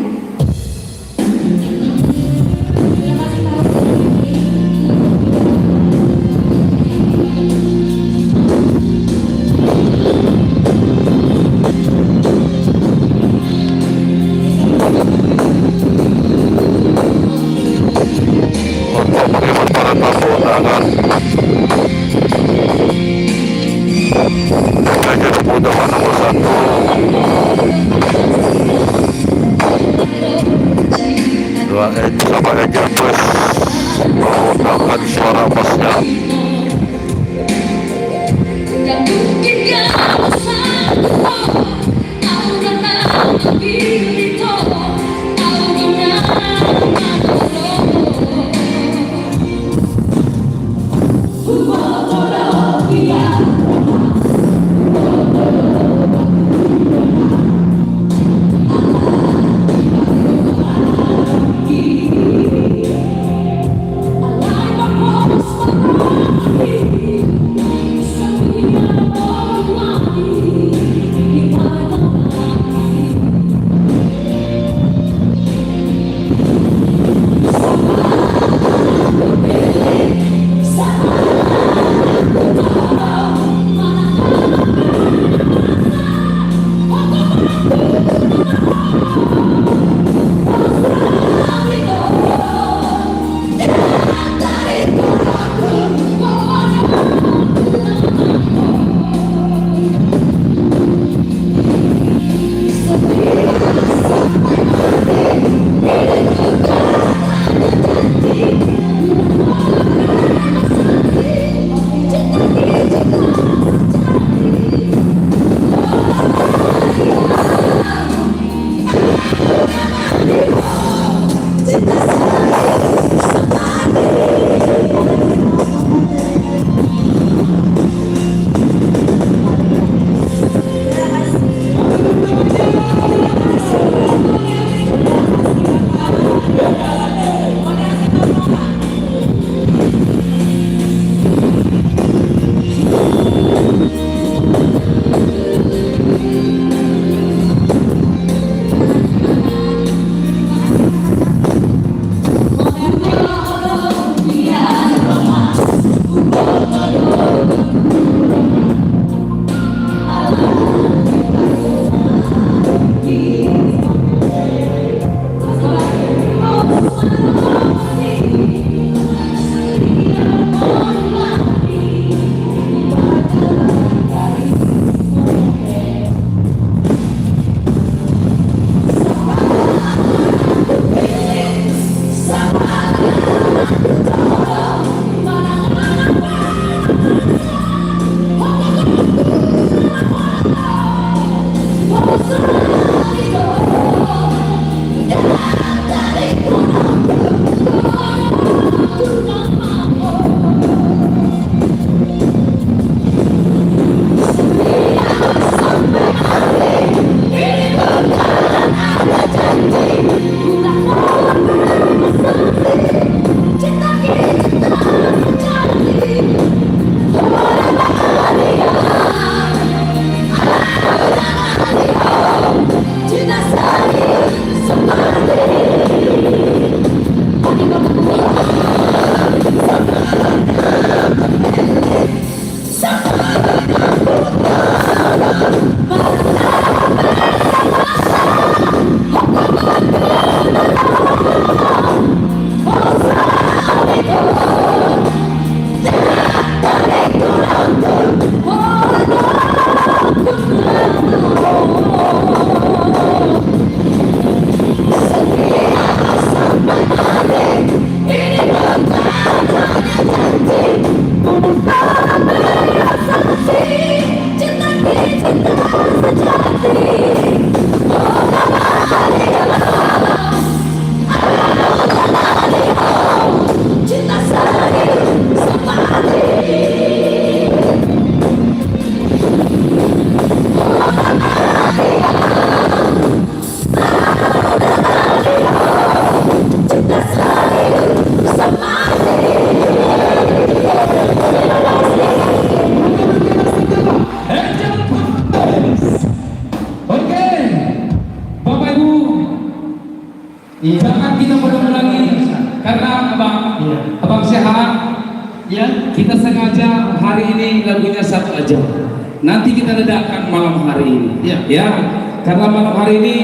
Iya.
Jangan kita mengulangi karena abang sehat. Ya, kita sengaja hari ini lagunya satu aja. Nanti kita ledakan malam hari ini. Ya, karena malam hari ini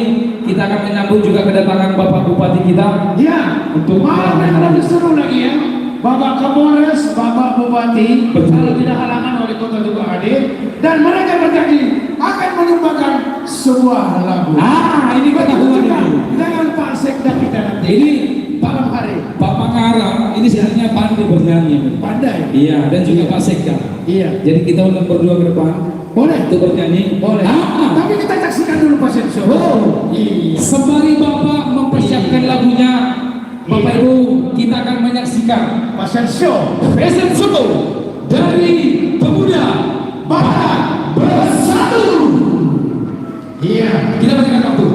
kita akan menyambut juga kedatangan Bapak Bupati kita.
Ya,
untuk
malam yang lebih seru lagi ya. Bapak Kapolres, Bapak Bupati, kalau tidak halangan oleh kota juga hadir, dan mereka berjanji akan menyumbangkan sebuah lagu.
Ini Pak Tahuan ini.
Dengan Pak Sekda kita nanti.
Ini
malam hari.
Pak Mangara ini sebenarnya pandai bernyanyi.
Pandai.
Iya, dan juga Pak Sekda.
Iya.
Jadi kita undang berdua ke depan.
Boleh.
Untuk bernyanyi.
Boleh. Tapi kita saksikan dulu Pak Sekda.
Iya. Sembari Bapak mempersiapkan lagunya, Bapak Ibu, kita akan menyaksikan
Fashion Show
dari Pemuda Batak Bersatu.
Iya.
Kita berikan waktu.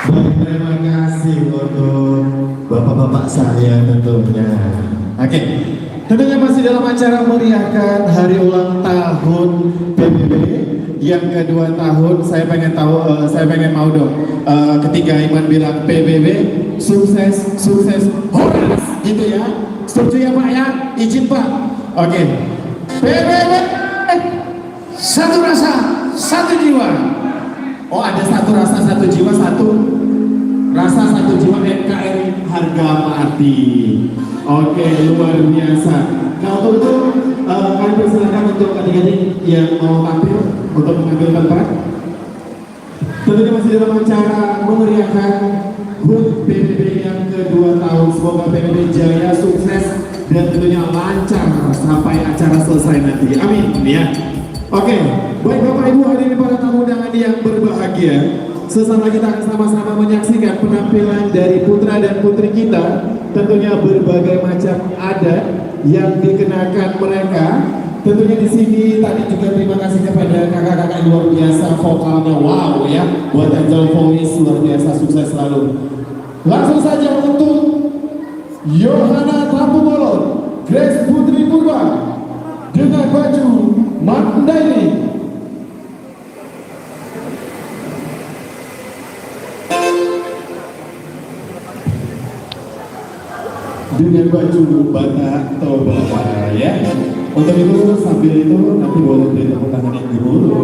Baik, terima kasih untuk bapak-bapak saya tentunya. Oke, tentunya masih dalam acara meriahkan hari ulang tahun PBB yang kedua tahun. Saya pengen mau dong. Ketika Iman bilang PBB sukses, horas, gitu ya. Setuju ya Pak ya? Izin Pak. Oke. PBB
satu rasa, satu jiwa.
Oh, ada satu rasa, satu jiwa, satu rasa, satu jiwa. NKRI harga mati. Oke, luar biasa. Nah, untuk kami persilakan untuk adik-adik yang mau tampil untuk mengambil tempat. Tentunya masih dalam acara memeriahkan HUT PBB yang kedua tahun. Semoga PBB jaya, sukses, dan tentunya lancar sampai acara selesai nanti. Amin ya. Oke, baik Bapak Ibu hadirin para tamu undangan yang berbahagia, sesaat lagi kita akan sama-sama menyaksikan penampilan dari putra dan putri kita. Tentunya berbagai macam adat yang dikenakan mereka. Tentunya di sini tadi juga terima kasih kepada kakak-kakak luar biasa vokalnya, wow ya, buat Angel Voice luar biasa, sukses selalu. Langsung saja untuk Yohana Tampumolon, Grace Putri Purba dengan baju Mandailing. Dengan baju Batak Toba ya. Untuk itu sambil itu nanti boleh beri tepuk tangan yang dulu.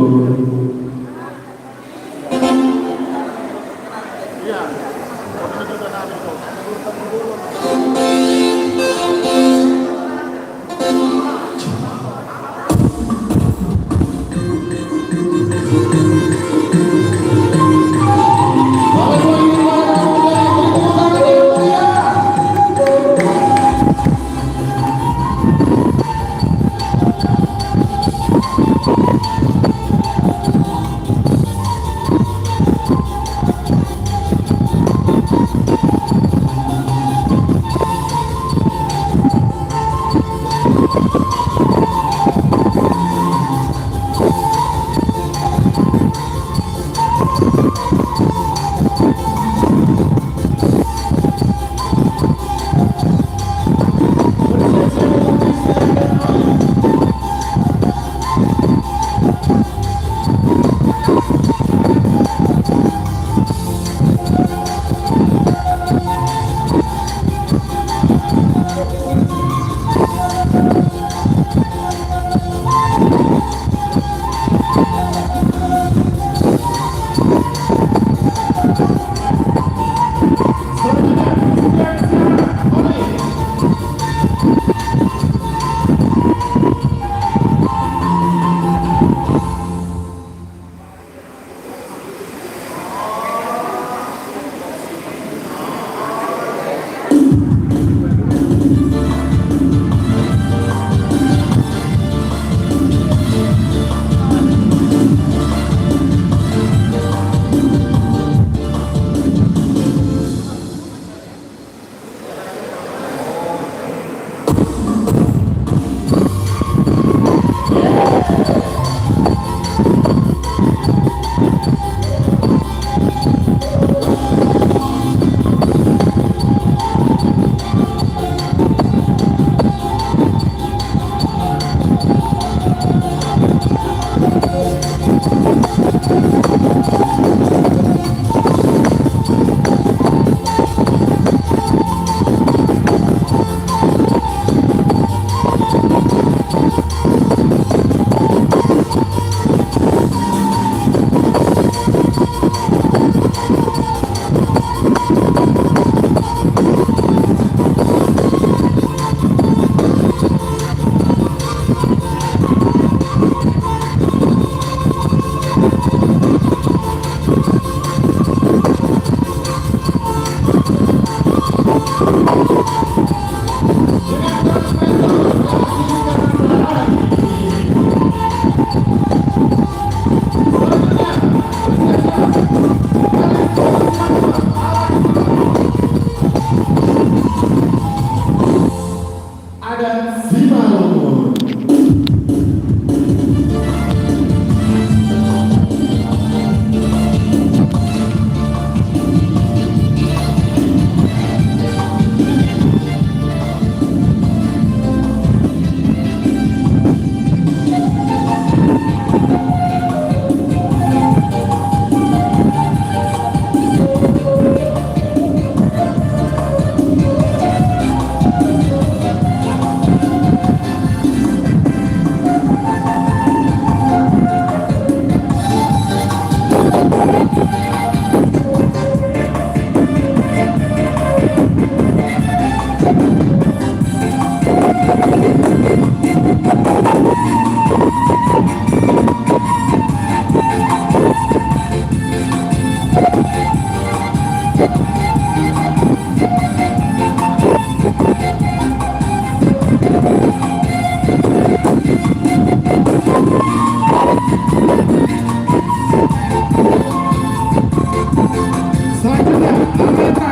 Selanjutnya, anggota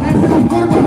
Ekor Korban.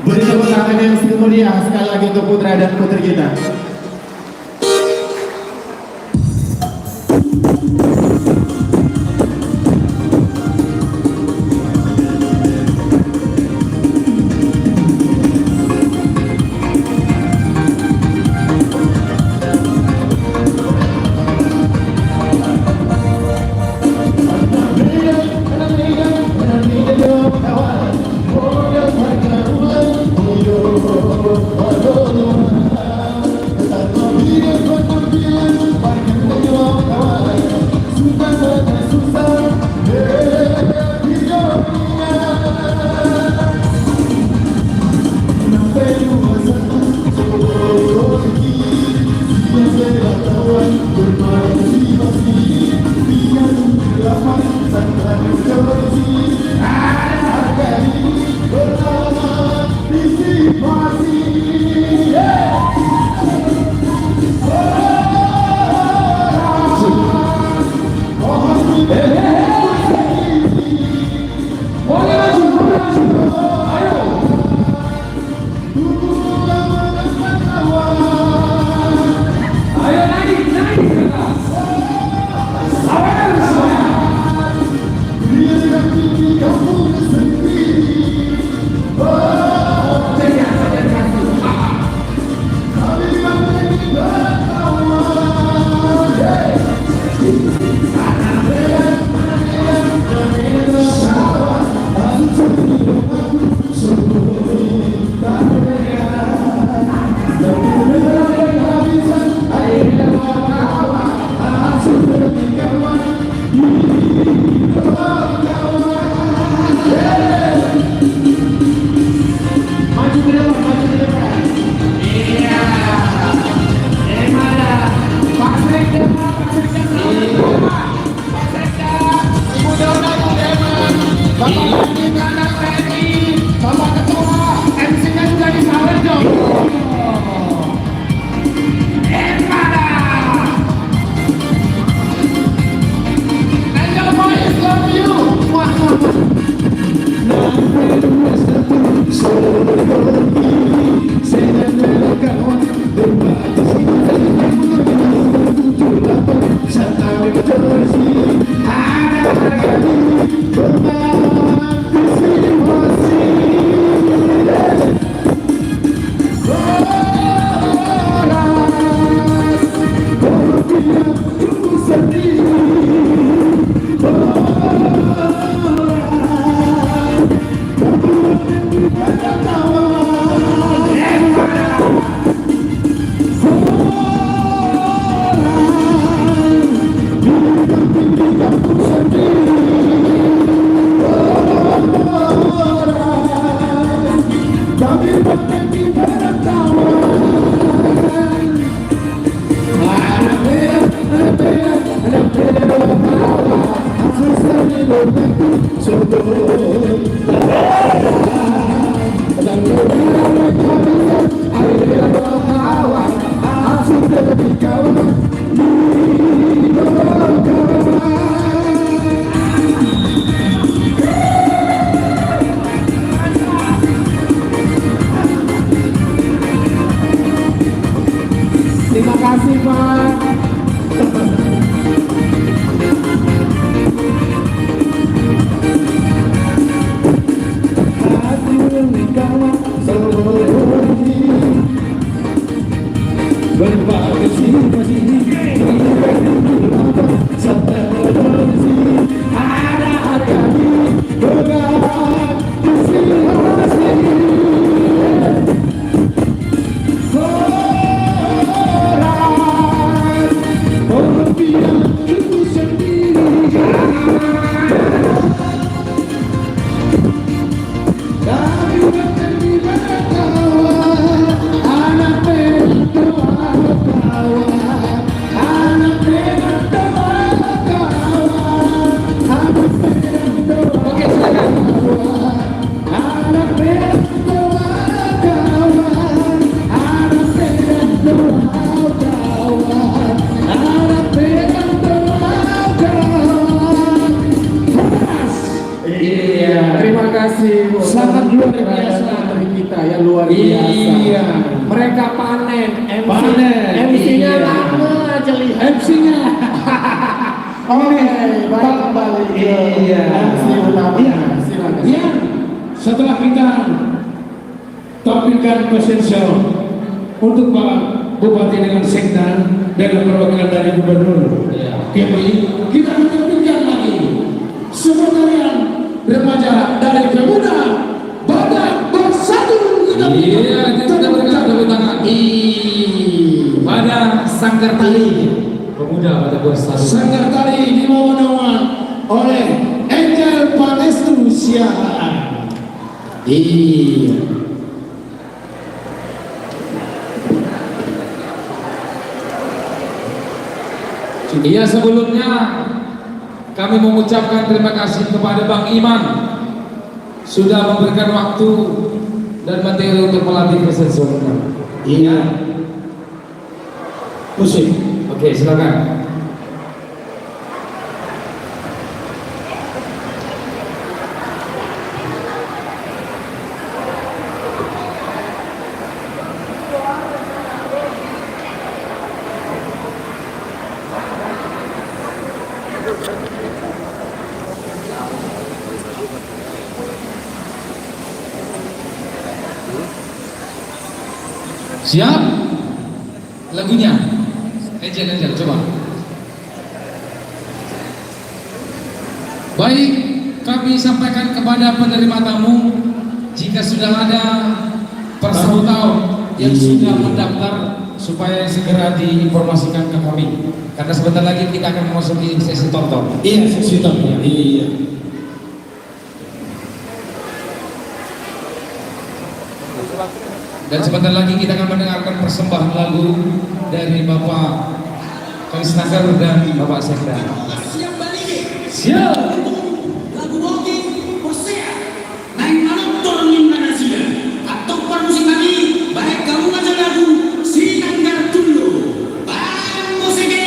Beri tepuk tangan yang semulia sekali lagi untuk putra dan putri kita. Maju ke depan, maju ke depan. Iya. Gimana? Pak Sekda, Pak Sekda. Pak Sekda. Ibu Dona, Ibu Deman. Bapak Pimpinan TNI. Bapak Ketua. MC-nya juga disalin dong. Gimana? Angel Boys, love you. Wah. Terima kasih Pak. Sangat luar biasa dari kita ya, luar biasa. Iya. Mereka panen, MC-nya lama aja lihat. MC-nya. Oke, baik kembali. Iya. MC utama. Silakan.
Ya, setelah kita tampilkan fashion show untuk Pak Bupati dengan Sekda dengan perwakilan dari Gubernur KPI, kita menampilkan lagi semua tarian remaja dari Pemuda Batak Bersatu.
Iya, kita berikan tepuk tangan pada Sanggar Tali Pemuda Batak Bersatu.
Sanggar Tali dibawa oleh Angel Panestu Siahaan. Iya.
Iya, sebelumnya kami mengucapkan terima kasih kepada Bang Iman sudah memberikan waktu dan materi untuk melatih kesensoran.
Iya. Musik.
Oke, silakan. Siap? Lagunya Angel, coba. Baik, kami sampaikan kepada penerima tamu, jika sudah ada peserta yang sudah mendaftar supaya segera diinformasikan ke kami karena sebentar lagi kita akan memasuki sesi tonton.
Iya, sesi tonton. Iya.
Dan sebentar lagi kita akan mendengarkan persembahan lagu dari Bapak Kalisnaker dan Bapak Sekda.
Siap balik.
Siap.
Lagu walking Persea. Naik malam turun Indonesia. Atau musik kami baik kamu aja lagu Sinanggar dulu. Bang Musike.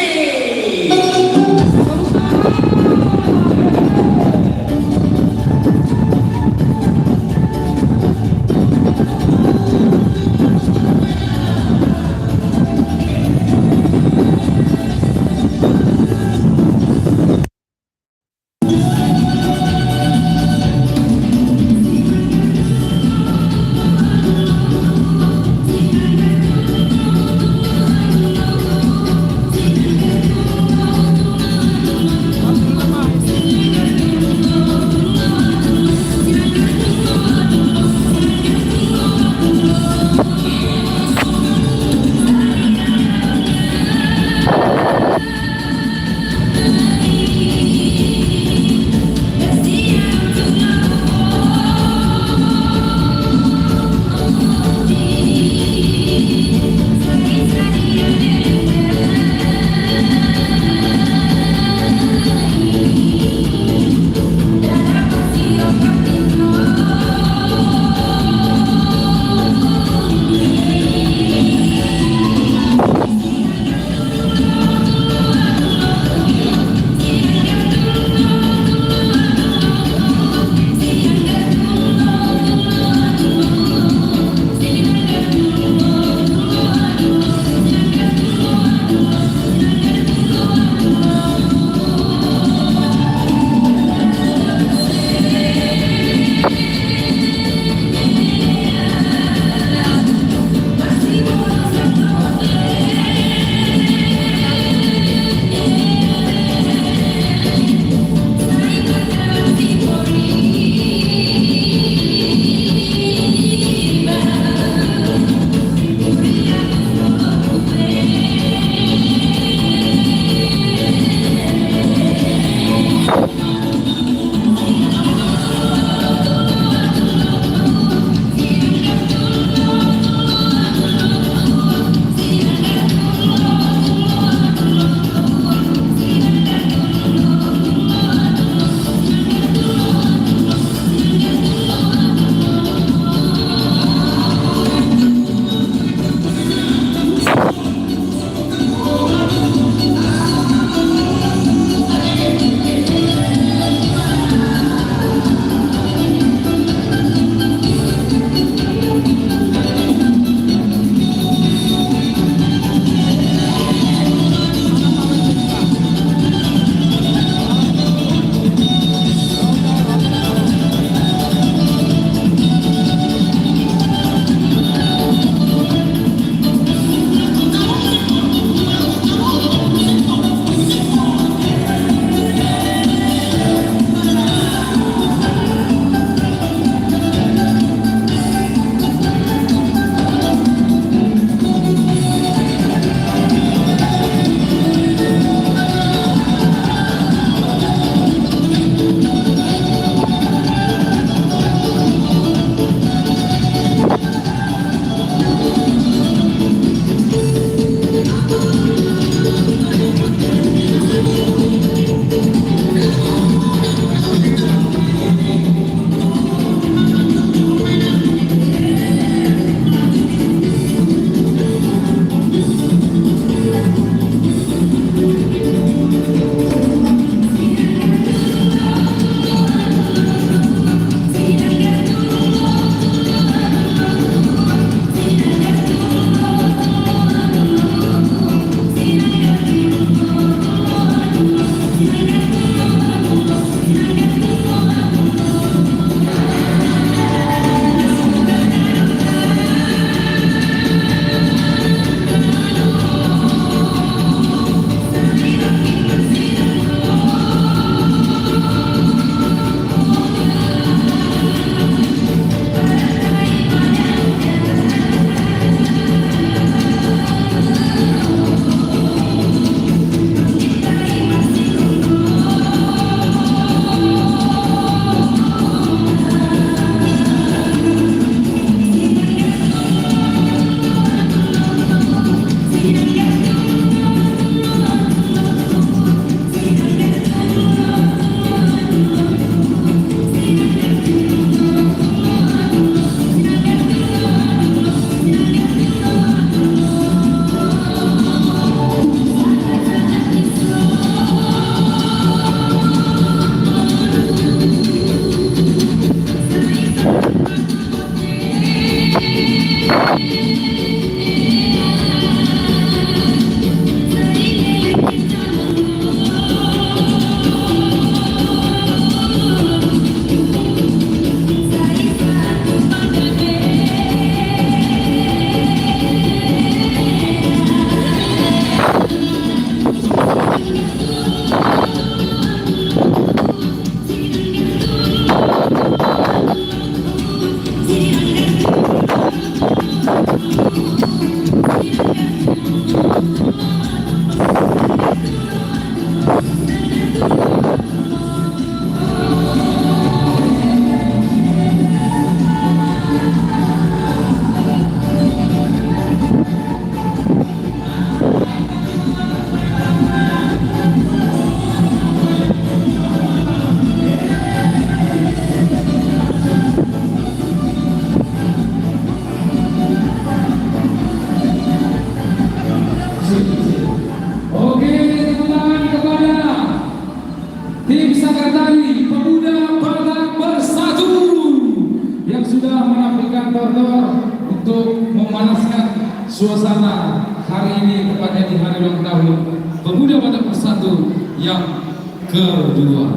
memanaskan suasana hari ini tepatnya di hari ulang tahun Pemuda Batak Bersatu yang kedua.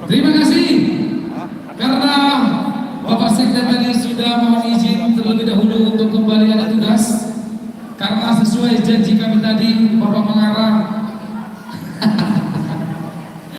Terima kasih karena Bapak Sekda tadi sudah mohon izin terlebih dahulu untuk kembali ada tugas karena sesuai janji kami tadi Bapak